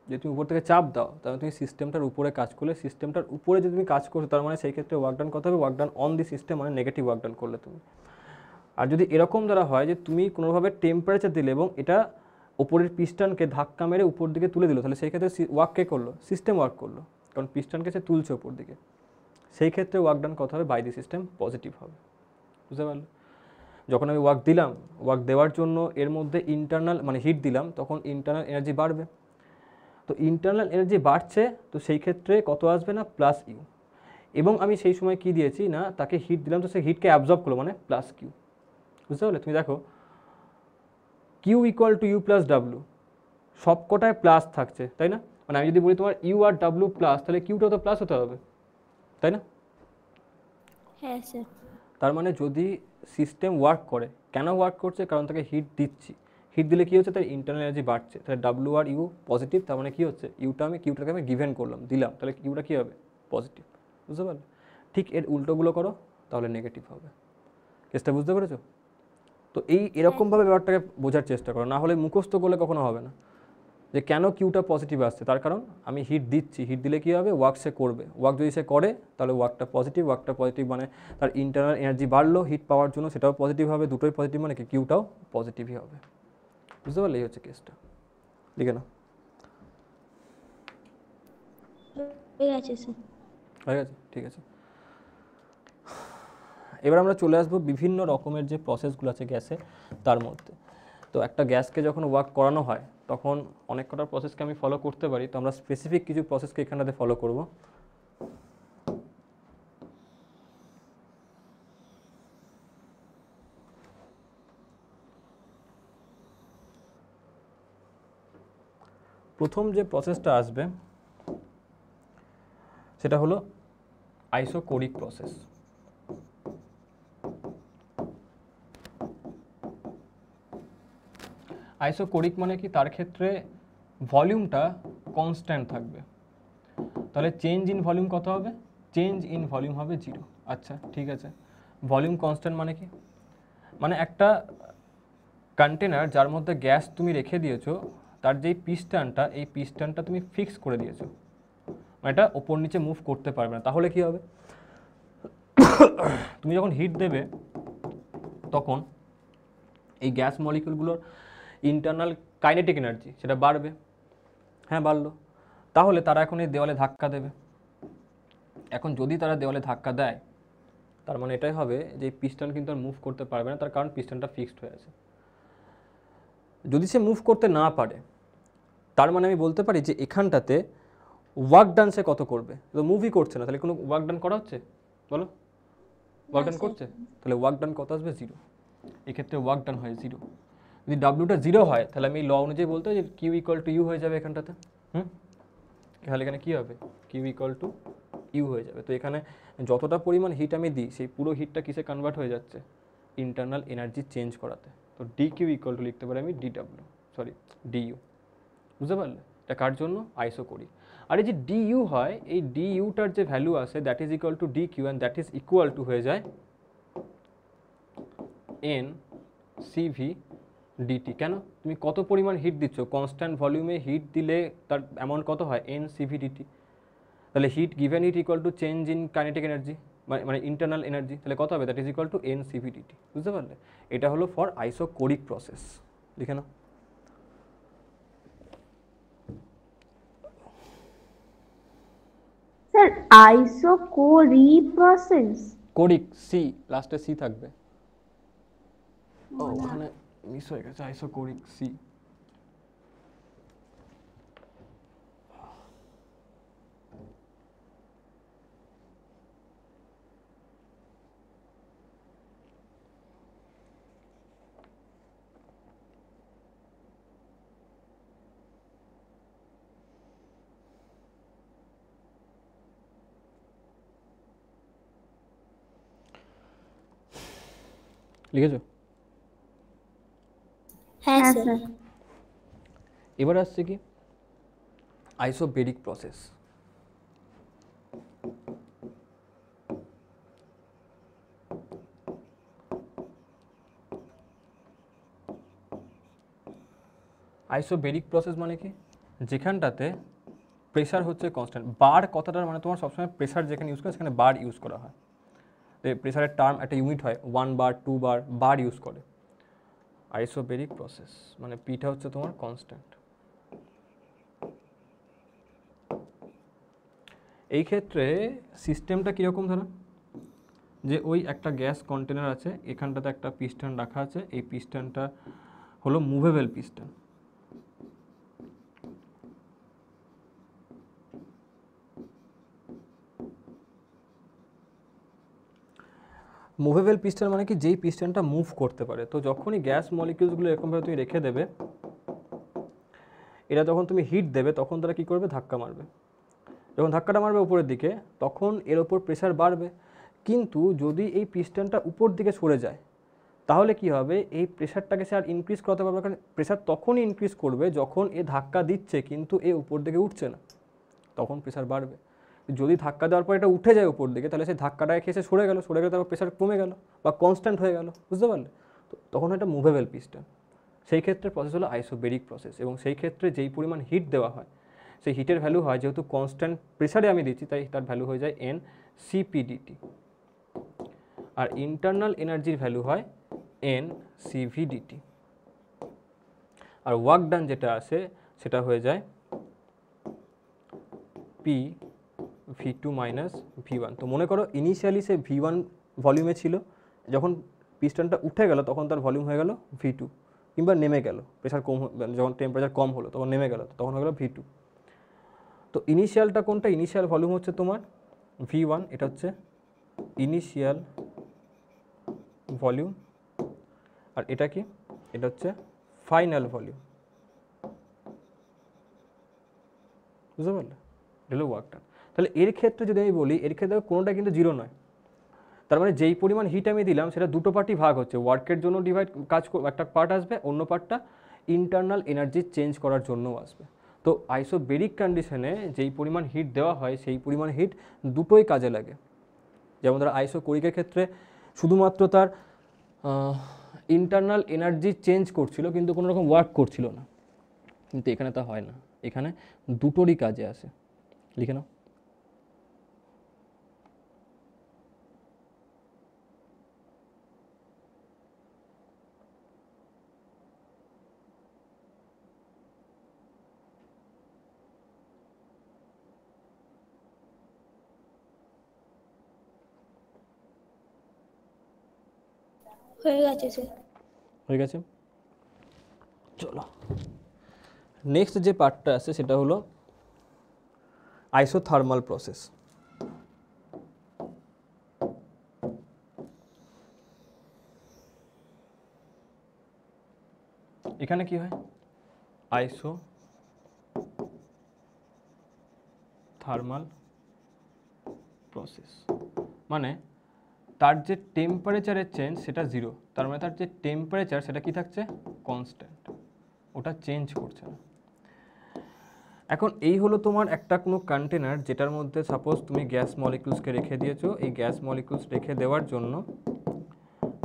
যে তুমি উপর থেকে চাপ দাও, তাহলে তুমি সিস্টেমটার উপরে কাজ করলে, সিস্টেমটার উপরে যদি তুমি কাজ করছো তার মানে সেই ক্ষেত্রে ওয়ার্ক ডান কত হবে, work done on the system, মানে নেগেটিভ ওয়ার্ক ডান করলে তুমি। আর যদি এরকম দ্বারা হয় যে তুমি কোনোভাবে টেম্পারেচার দিলে এবং এটা ওপরের পিস্টনকে ধাক্কা মেরে উপর দিকে তুলে দিল, তাহলে সেই ক্ষেত্রে ওয়ার্ক কে করলো, সিস্টেম ওয়ার্ক করলো, কারণ পিস্টনকে সে তুলছে ওপর দিকে। সেই ক্ষেত্রে ওয়ার্ক ডান কত হবে, বাই দি সিস্টেম, পজিটিভ হবে, বুঝতে পারলে? যখন আমি ওয়ার্ক দিলাম, ওয়ার্ক দেওয়ার জন্য এর মধ্যে ইন্টারনাল মানে হিট দিলাম, তখন ইন্টারনাল এনার্জি বাড়বে। তো ইন্টারনাল এনার্জি বাড়ছে, তো সেই ক্ষেত্রে কত আসবে না, প্লাস ইউ। এবং আমি সেই সময় কি দিয়েছি না, তাকে হিট দিলাম, তো সে হিটকে অ্যাবজর্ব করলো, মানে প্লাস কিউ, বুঝতে পারলে? তুমি দেখো Q equal to U plus W সবকটায় প্লাস থাকছে, তাই না? মানে আমি যদি বলি তোমার ইউ আর ডাব্লিউ প্লাস, তাহলে কিউটা তো প্লাস হতে হবে, তাই না? হ্যাঁ স্যার। তার মানে যদি সিস্টেম ওয়ার্ক করে, কেন ওয়ার্ক করছে? কারণ তাকে হিট দিচ্ছি, হিট দিলে কী হচ্ছে, তার ইন্টারনাল এনার্জি বাড়ছে, তাহলে ডাব্লিউ আর ইউ পজিটিভ, তার মানে কী হচ্ছে, কিউটাকে আমি গিভেন করলাম, দিলাম, তাহলে কিউটা কী হবে, পজিটিভ। বুঝতে পারলে? ঠিক এর উল্টোগুলো করো, তাহলে নেগেটিভ হবে। কেসটা বুঝতে পেরেছো? তো এরকমভাবে ব্যাপারটাকে বোঝার চেষ্টা করো, না হলে মুখস্থ করলে কখনো হবে না যে কেন কিউটা পজিটিভ আসছে। তার কারণ আমি হিট দিচ্ছি, হিট দিলে কী হবে, ওয়ার্ক সে করবে, ওয়ার্ক যদি সে করে তাহলে ওয়ার্কটা পজিটিভ মানে তার ইন্টারনাল এনার্জি বাড়লো হিট পাওয়ার জন্য, সেটাও পজিটিভ হবে, দুটোই পজিটিভ মানে কি কিউটাও পজিটিভই হবে। বুঝতে পারলে? এই হচ্ছে কেসটা। লিখে না, হয়ে গেছে স্যার। হয়ে গেছে, ঠিক আছে। এবার আমরা চলে আসবো বিভিন্ন রকমের যে প্রসেসগুলো আছে গ্যাসে তার মধ্যে। তো একটা গ্যাসকে যখন ওয়ার্ক করানো হয় তখন অনেক কটা প্রসেসকে আমি ফলো করতে পারি, তো আমরা স্পেসিফিক কিছু প্রসেসকে এখানটাতে ফলো করব। প্রথম যে প্রসেসটা আসবে সেটা হলো আইসোকোরিক প্রসেস। আইসোকোরিক মানে কি, তার ক্ষেত্রে ভলিউমটা কনস্ট্যান্ট থাকবে, তাহলে চেঞ্জ ইন ভলিউম কত হবে, চেঞ্জ ইন ভলিউম হবে 0। আচ্ছা ঠিক আছে, ভলিউম কনস্ট্যান্ট মানে কি, মানে একটা কন্টেনার যার মধ্যে গ্যাস তুমি রেখে দিয়েছো, তার যেই পিস্টনটা, এই পিস্টনটা তুমি ফিক্স করে দিয়েছো, মানে এটা ওপর নিচে মুভ করতে পারবে না। তাহলে কি হবে, তুমি যখন হিট দেবে তখন এই গ্যাস মলিকিউলগুলোর ইন্টারনাল কাইনেটিক এনার্জি সেটা বাড়বে। হ্যাঁ বাড়লো, তাহলে তারা এখন এই দেওয়ালে ধাক্কা দেবে। এখন যদি তারা দেওয়ালে ধাক্কা দেয় তার মানে এটাই হবে যে পিস্টন কিন্তু আর মুভ করতে পারবে না, তার কারণ পিস্টনটা ফিক্সড হয়ে আছে। যদি সে মুভ করতে না পারে তার মানে আমি বলতে পারি যে এখানটাতে ওয়ার্ক ডান সে কত করবে, তো মুভই করছে না, তাহলে কোনো ওয়ার্ক ডান করা হচ্ছে, বলো ওয়ার্ক ডান করছে, তাহলে ওয়ার্ক ডান কত আসবে, 0। এক্ষেত্রে ওয়ার্ক ডান হয় 0। যদি ডাব্লিউটা 0 হয় তাহলে আমি ল অনুযায়ী বলতে যে কিউ ইকুয়াল টু ইউ হয়ে যাবে এখানটাতে। তাহলে এখানে কী হবে, কিউ ইকুয়াল টু ইউ হয়ে যাবে। তো এখানে যতটা পরিমাণ হিট আমি দিই সেই পুরো হিটটা কিসে কনভার্ট হয়ে যাচ্ছে, ইন্টারনাল এনার্জি চেঞ্জ করাতে। তো ডি কিউ ইকুয়াল টু লিখতে পারি আমি ডিইউ। বুঝতে পারলে? এটা কার জন্য, আইসোকোরিক। আর এই যে ডিইউ হয়, এই ডিইউটার যে ভ্যালু আছে that is equal to D Q, and that is equal to হয়ে যায় এন সিভি ডিটি। কেন, তুমি কত পরিমাণ হিট দিচ্ছ, কনস্ট্যান্ট ভলিউমে হিট দিলে তার অ্যামাউন্ট কত হয়, এন সিভি ডিটি। তাহলে heat given heat equal to change in kinetic energy, মানে ইন্টারনাল এনার্জি, তাহলে কত হবে, that is equal to N CV DT. বুঝতে পারলে? এটা হলো ফর আইসোকোরিক প্রসেস। লিখে নাও। স্যার আইসোকোরি প্রসেস, কোরিক, সি লাস্টে সি থাকবে। ও ওখানে মিস হয়ে গেছে, আইসোকোরিক সি। লিখেছো? হ্যাঁ হ্যাঁ স্যার। স্যার। এবার আসছে কি আইসোবেরিক প্রসেস। আইসোবেরিক প্রসেস মানে কি, যেখানটাতে প্রেশার হচ্ছে কনস্ট্যান্ট। বার কথাটার মানে তোমার সবসময় প্রেশার যেখানে ইউজ করে সেখানে বার ইউজ করা হয়। প্রেশারের টার্ম একটা ইউনিট হয়, 1 বার 2 বার, বার ইউজ করে। আইসোবেরিক প্রসেস মানে পিটা হচ্ছে তোমার কনস্ট্যান্ট। এই ক্ষেত্রে সিস্টেমটা কীরকম, ধরো যে ওই একটা গ্যাস কন্টেনার আছে, এখানটাতে একটা পিস্টন রাখা আছে, এই পিস্টনটা হলো মুভেবল পিস্টন। মুভেবল পিস্টন মানে কি, যেই পিস্টনটা মুভ করতে পারে। তো যখনই গ্যাস মলিকিউলসগুলো এরকমভাবে তুমি রেখে দেবে, এটা যখন তুমি হিট দেবে তখন তারা কী করবে, ধাক্কা মারবে। যখন ধাক্কাটা মারবে উপরের দিকে তখন এর ওপর প্রেশার বাড়বে। কিন্তু যদি এই পিস্টনটা উপর দিকে সরে যায় তাহলে কি হবে, এই প্রেশারটাকে সে আর ইনক্রিজ করাতে পারবে, কারণ প্রেশার তখনই ইনক্রিজ করবে যখন এ ধাক্কা দিচ্ছে কিন্তু এ উপর দিকে উঠছে না, তখন প্রেশার বাড়বে। যদি ধাক্কা দেওয়ার পর এটা উঠে যায় উপর দিকে তাহলে সেই ধাক্কাটাকে খেয়ে সে সরে গেল তারপর প্রেশার কমে গেল বা কনস্ট্যান্ট হয়ে গেল, বুঝতে পারলে? তো তখন এটা মুভেবল পিস্টন। সেই ক্ষেত্রে প্রসেস হলো আইসোবেরিক প্রসেস, এবং সেই ক্ষেত্রে যেই পরিমাণ হিট দেওয়া হয় সেই হিটের ভ্যালু হয়, যেহেতু কনস্ট্যান্ট প্রেশারে আমি দিচ্ছি তাই তার ভ্যালু হয়ে যায় NCPDT, আর ইন্টারনাল এনার্জির ভ্যালু হয় NCVDT, আর ওয়ার্ক ডান যেটা আছে সেটা হয়ে যায় PV2 মাইনাস V1। তো মনে করো ইনিশিয়ালি সে V1 ভলিউমে ছিল, যখন পিস্টনটা উঠে গেল তখন তার ভলিউম হয়ে গেল V2, কিংবা নেমে গেল, প্রেশার কম, যখন টেম্পারেচার কম হলো তখন নেমে গেল, তখন হয়ে গেল V2। তো ইনিশিয়ালটা কোনটা, ইনিশিয়াল ভলিউম হচ্ছে তোমার V1, এটা হচ্ছে ইনিশিয়াল ভলিউম, আর এটা কি, এটা হচ্ছে ফাইনাল ভলিউম, বুঝতে পারলে? এটা হলো ওয়ার্ক ডান। তাহলে এর ক্ষেত্রে যদি আমি বলি, এর ক্ষেত্রে কোনোটা কিন্তু জিরো নয়, তার মানে যেই পরিমাণ হিট আমি দিলাম সেটা দুটো পার্টি ভাগ হচ্ছে, ওয়ার্কের জন্য একটা পার্ট আসবে, অন্য পার্টটা ইন্টারনাল এনার্জি চেঞ্জ করার জন্যও আসবে। তো আইসোবেরিক কন্ডিশনে যেই পরিমাণ হিট দেওয়া হয় সেই পরিমাণ হিট দুটোই কাজে লাগে। যেমন ধরো আইসোকোরিকের ক্ষেত্রে শুধুমাত্র তার ইন্টারনাল এনার্জি চেঞ্জ করছিল কিন্তু কোনো রকম ওয়ার্ক করছিল না, কিন্তু এখানে তা হয় না, এখানে দুটোরই কাজে আসে। লিখে নাও। হয়ে গেছে স্যার। হয়ে গেছে, চলো নেক্সট যে পার্টটা আছে সেটা হলো আইসোথার্মাল প্রসেস। এখানে কি হয়, আইসোথার্মাল প্রসেস মানে তার যে টেম্পারেচারের চেঞ্জ সেটা জিরো, তার মানে তার যে টেম্পারেচার সেটা কি থাকছে, কনস্ট্যান্ট, ওটা চেঞ্জ করছে না। এখন এই হলো তোমার একটা কোনো কন্টেনার যেটার মধ্যে সাপোজ তুমি গ্যাস মলিকিউলসকে রেখে দিয়েছো, এই গ্যাস মলিকিউলস রেখে দেওয়ার জন্য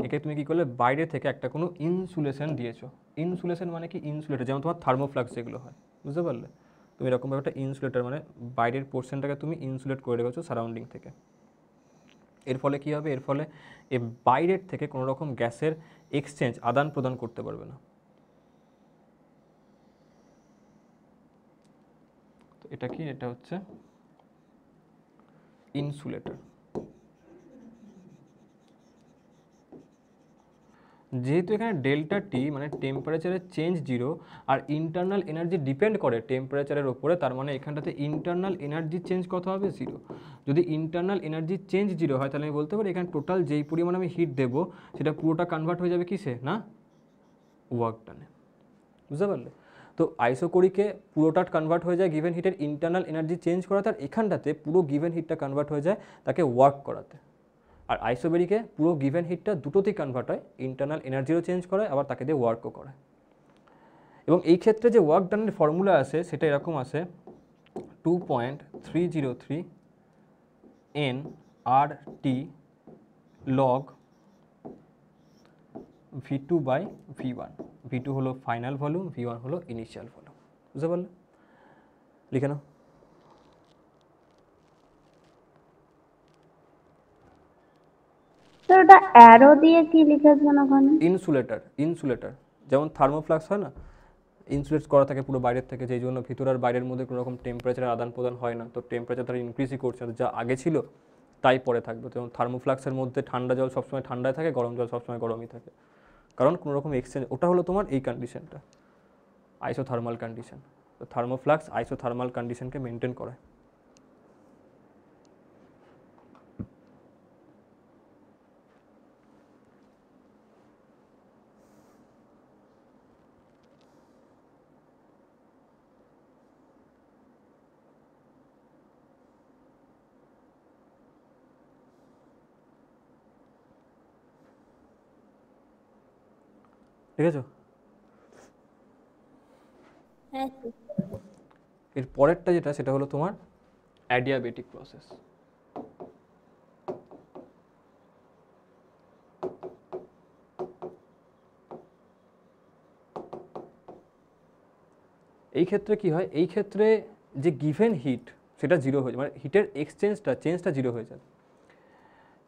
একে তুমি কি করলে, বাইরে থেকে একটা কোনো ইনসুলেশন দিয়েছো। ইনসুলেশন মানে কি, ইনসুলেটর, যেমন তোমার থার্মোফ্লাক্স যেগুলো হয়, বুঝতে পারলে? তুমি এরকমভাবে একটা ইনসুলেটর মানে বাইরের পোর্শনটাকে তুমি ইনসুলেট করে রেখেছো সারাউন্ডিং থেকে। এর ফলে কি হবে, এর ফলে এ বাইরের থেকে কোনো রকম গ্যাসের এক্সচেঞ্জ, আদান প্রদান করতে পারবে না। তো এটা কি, এটা হচ্ছে ইনসুলেটর। যেহেতু এখানে ডেল্টা টি মানে টেম্পারেচারের চেঞ্জ জিরো, আর ইন্টারনাল এনার্জি ডিপেন্ড করে টেম্পারেচারের ওপরে, তার মানে এখানটাতে ইন্টারনাল এনার্জি চেঞ্জ কত হবে, জিরো। যদি ইন্টারনাল এনার্জি চেঞ্জ জিরো হয় তাহলে আমি বলতে পারি এখানে টোটাল যেই পরিমাণ আমি হিট দেবো সেটা পুরোটা কনভার্ট হয়ে যাবে কিসে না, ওয়ার্ক ডানে, বুঝতে পারলে? তো আইসোকোরিকে পুরোটা কনভার্ট হয়ে যায় গিভেন হিটের ইন্টারনাল এনার্জি চেঞ্জ করাতে, আর এখানটাতে পুরো গিভেন হিটটা কনভার্ট হয়ে যায় তাকে ওয়ার্ক করাতে। আর আইসোবেরিকে পুরো গিভেন হিটটা দুটোতেই কনভার্ট হয়, ইন্টারনাল এনার্জিও চেঞ্জ করায় আবার তাকে দিয়ে ওয়ার্কও করায়। এবং এই ক্ষেত্রে যে ওয়ার্ক ডানের ফর্মুলা আছে সেটা এরকম আছে, 2.303 nRT log V2 by V1। V2 হলো ফাইনাল ভলিউম, V1 হলো ইনিশিয়াল ভলিউম, বুঝতে পারলে? লিখে নাও। তো ওটা অ্যারো দিয়ে কি লিখেছেন ওখানে? ইনসুলেটর, ইনসুলেটর যেমন থার্মোফ্লাক্স হয় না, ইনসুলেট করা থাকে পুরো বাইরের থেকে, যেই জন্য ভিতর আর বাইরের মধ্যে কোনো রকম টেম্পারেচারের আদান প্রদান হয় না। তো টেম্পারেচার তারা ইনক্রিজই করছে, যা আগে ছিল তাই পরে থাকবে। যেমন থার্মোফ্লাক্সের মধ্যে ঠান্ডা জল সবসময় ঠান্ডায় থাকে, গরম জল সবসময় গরমই থাকে, কারণ কোনো রকম এক্সচেঞ্জ, ওটা হলো তোমার এই কন্ডিশনটা আইসোথার্মাল কন্ডিশন। তো থার্মোফ্লাক্স আইসোথার্মাল কন্ডিশনকে মেনটেন করে। দেখেছো? হ্যাঁ স্যার। এর পরেরটা যেটা সেটা হলো তোমার অ্যাডিয়াবেটিক প্রসেস। এই ক্ষেত্রে কি হয়, এই ক্ষেত্রে যে গিভেন হিট সেটা জিরো হয়ে যায়, মানে হিটের চেঞ্জটা জিরো হয়ে যায়।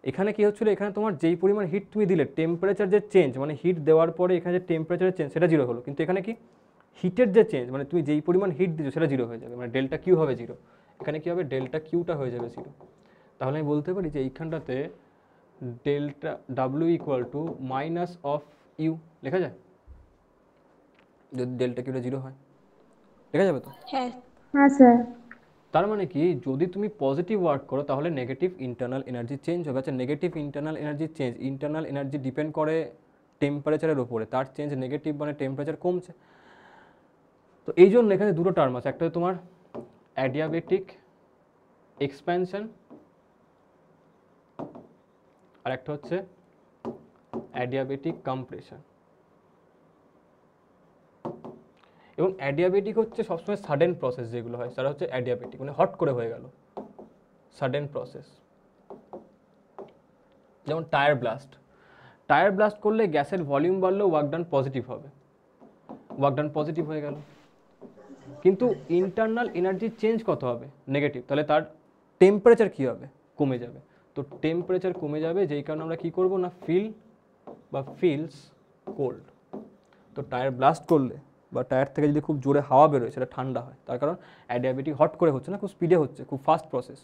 এখানে কি হচ্ছিল, এখানে তোমার যেই পরিমাণ হিট তুমি দিলে টেম্পারেচার যে চেঞ্জ, মানে হিট দেওয়ার পরে এখানে যে টেম্পারেচারের চেঞ্জ সেটা জিরো হলো, কিন্তু এখানে কি হিটের যে চেঞ্জ, মানে তুমি যেই পরিমাণ হিট দিচ্ছ সেটা জিরো হয়ে যাবে, মানে ডেল্টা কিউ হবে জিরো। এখানে কি হবে, ডেল্টা কিউটা হয়ে যাবে জিরো। তাহলে আমি বলতে পারি যে এইখানটাতে delta W equal to minus of U লেখা যায়, যদি ডেল্টা কিউটা জিরো হয় লেখা যাবে তো। হ্যাঁ হ্যাঁ স্যার। তার মানে কি, যদি তুমি পজিটিভ ওয়ার্ক করো তাহলে নেগেটিভ ইন্টারনাল এনার্জি চেঞ্জ হবে। আচ্ছা, negative internal energy change, internal energy depend করে টেম্পারেচারের উপরে, তার চেঞ্জ নেগেটিভ মানে টেম্পারেচার কমছে। তো এই জন্য এখানে দুটো টার্ম আছে, একটা তোমার অ্যাডিয়াবেটিক এক্সপ্যানশন আর একটা হচ্ছে অ্যাডিয়াবেটিক কম্প্রেশন। এবং অ্যাডিয়াবেটিক হচ্ছে সবসময় সাডেন প্রসেস যেগুলো হয় সেটা হচ্ছে অ্যাডিয়াবেটিক, মানে হট করে হয়ে গেল, সাডেন প্রসেস। যেমন টায়ার ব্লাস্ট করলে গ্যাসের ভলিউম বাড়লেও ওয়ার্ক ডান পজিটিভ হবে, ওয়ার্ক ডান পজিটিভ হয়ে গেল। কিন্তু ইন্টারনাল এনার্জি চেঞ্জ কত হবে, নেগেটিভ, তাহলে তার টেম্পারেচার কী হবে, কমে যাবে। তো টেম্পারেচার কমে যাবে, যেই কারণে আমরা কী করবো না, ফিলস কোল্ড। তো টায়ার ব্লাস্ট করলে বা টায়ার থেকে যদি খুব জোরে হাওয়া বেরোয় সেটা ঠান্ডা হয়, তার কারণ অ্যাডিয়াবেটিক হট করে হচ্ছে না, খুব স্পিডে হচ্ছে, খুব ফাস্ট প্রসেস,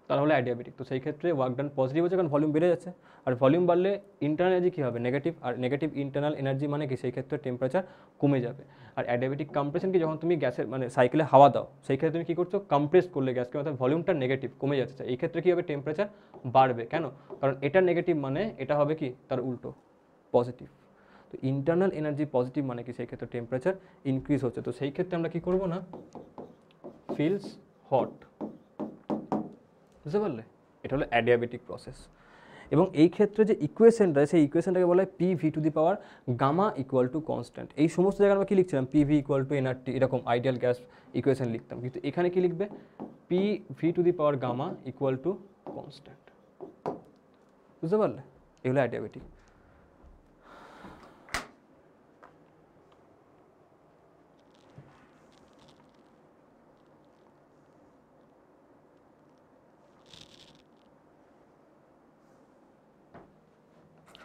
তার হলো অ্যাডিয়াবেটিক। তো সেই ক্ষেত্রে ওয়ার্ক ডান পজিটিভ হচ্ছে, কারণ ভলিউম বেড়ে যাচ্ছে, আর ভলিউম বাড়লে ইন্টারনাল এনার্জি কী হবে, নেগেটিভ, আর নেগেটিভ ইন্টারনাল এনার্জি মানে কি, সেই ক্ষেত্রে টেম্পারেচার কমে যাবে। আর অ্যাডিয়াবেটিক কম্প্রেশন কি, যখন তুমি গ্যাসের মানে সাইকেলে হাওয়া দাও সেই ক্ষেত্রে তুমি কী করছো, কম্প্রেস করলে গ্যাসকে, অর্থাৎ ভলিউমটা নেগেটিভ কমে যাচ্ছে, এই ক্ষেত্রে কী হবে, টেম্পারেচার বাড়বে। কেন, কারণ এটা নেগেটিভ মানে এটা হবে কি তার উল্টো, পজিটিভ। তো ইন্টারনাল এনার্জি পজিটিভ মানে কি, সেই ক্ষেত্রে টেম্পারেচার ইনক্রিজ হচ্ছে। তো সেই ক্ষেত্রে আমরা কি করব না, ফিলস হট, বুঝতে পারলে? এটা হলো অ্যাডিয়াবেটিক প্রসেস। এবং এই ক্ষেত্রে যে ইকুয়েশনটা, সেই ইকুয়েশনটাকে বলা হয় P V to the power gamma equal to constant. এই সমস্ত জায়গায় আমরা কী লিখছিলাম, P V equal to NRT, এরকম আইডিয়াল গ্যাস ইকুয়েশন লিখতাম, কিন্তু এখানে কি লিখবে, P V to the power gamma equal to constant. বুঝতে পারলে? এগুলো অ্যাডিয়াবেটিক।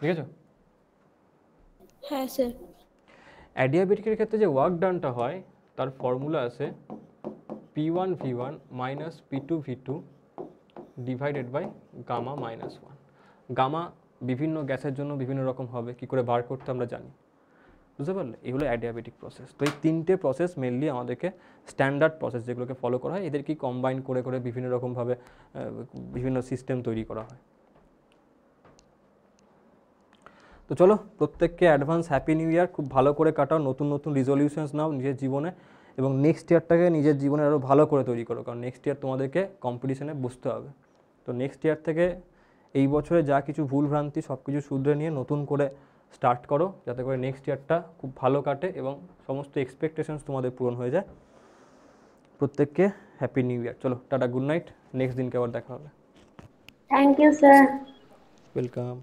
ঠিক আছে? হ্যাঁ স্যার। অ্যাডিয়াবেটিকের ক্ষেত্রে যে ওয়ার্ক ডানটা হয় তার ফর্মুলা আছে P1 V1 minus P2 V2 divided by gamma minus 1। Gamma বিভিন্ন গ্যাসের জন্য বিভিন্ন রকম হবে, কি করে বার করতে আমরা জানি, বুঝতে পারলে? এগুলো অ্যাডিয়াবেটিক প্রসেস। তো এই তিনটে প্রসেস মেনলি আমাদেরকে স্ট্যান্ডার্ড প্রসেস যেগুলোকে ফলো করা হয়, এদেরকে কম্বাইন করে করে বিভিন্ন রকমভাবে বিভিন্ন সিস্টেম তৈরি করা হয়। তো চলো, প্রত্যেককে অ্যাডভান্স হ্যাপি নিউ ইয়ার। খুব ভালো করে কাটাও, নতুন নতুন রিজলিউশনস নাও নিজের জীবনে, এবং নেক্সট ইয়ারটাকে নিজের জীবনে আরও ভালো করে তৈরি করো, কারণ নেক্সট ইয়ার তোমাদেরকে কম্পিটিশনে বসতে হবে। তো নেক্সট ইয়ার থেকে এই বছরে যা কিছু ভুলভ্রান্তি সব কিছু শুধরে নিয়ে নতুন করে স্টার্ট করো, যাতে করে নেক্সট ইয়ারটা খুব ভালো কাটে এবং সমস্ত এক্সপেকটেশনস তোমাদের পূরণ হয়ে যায়। প্রত্যেককে হ্যাপি নিউ ইয়ার। চলো টাটা, গুড নাইট, নেক্সট দিনকে আবার দেখা হবে। Thank you sir. ওয়েলকাম।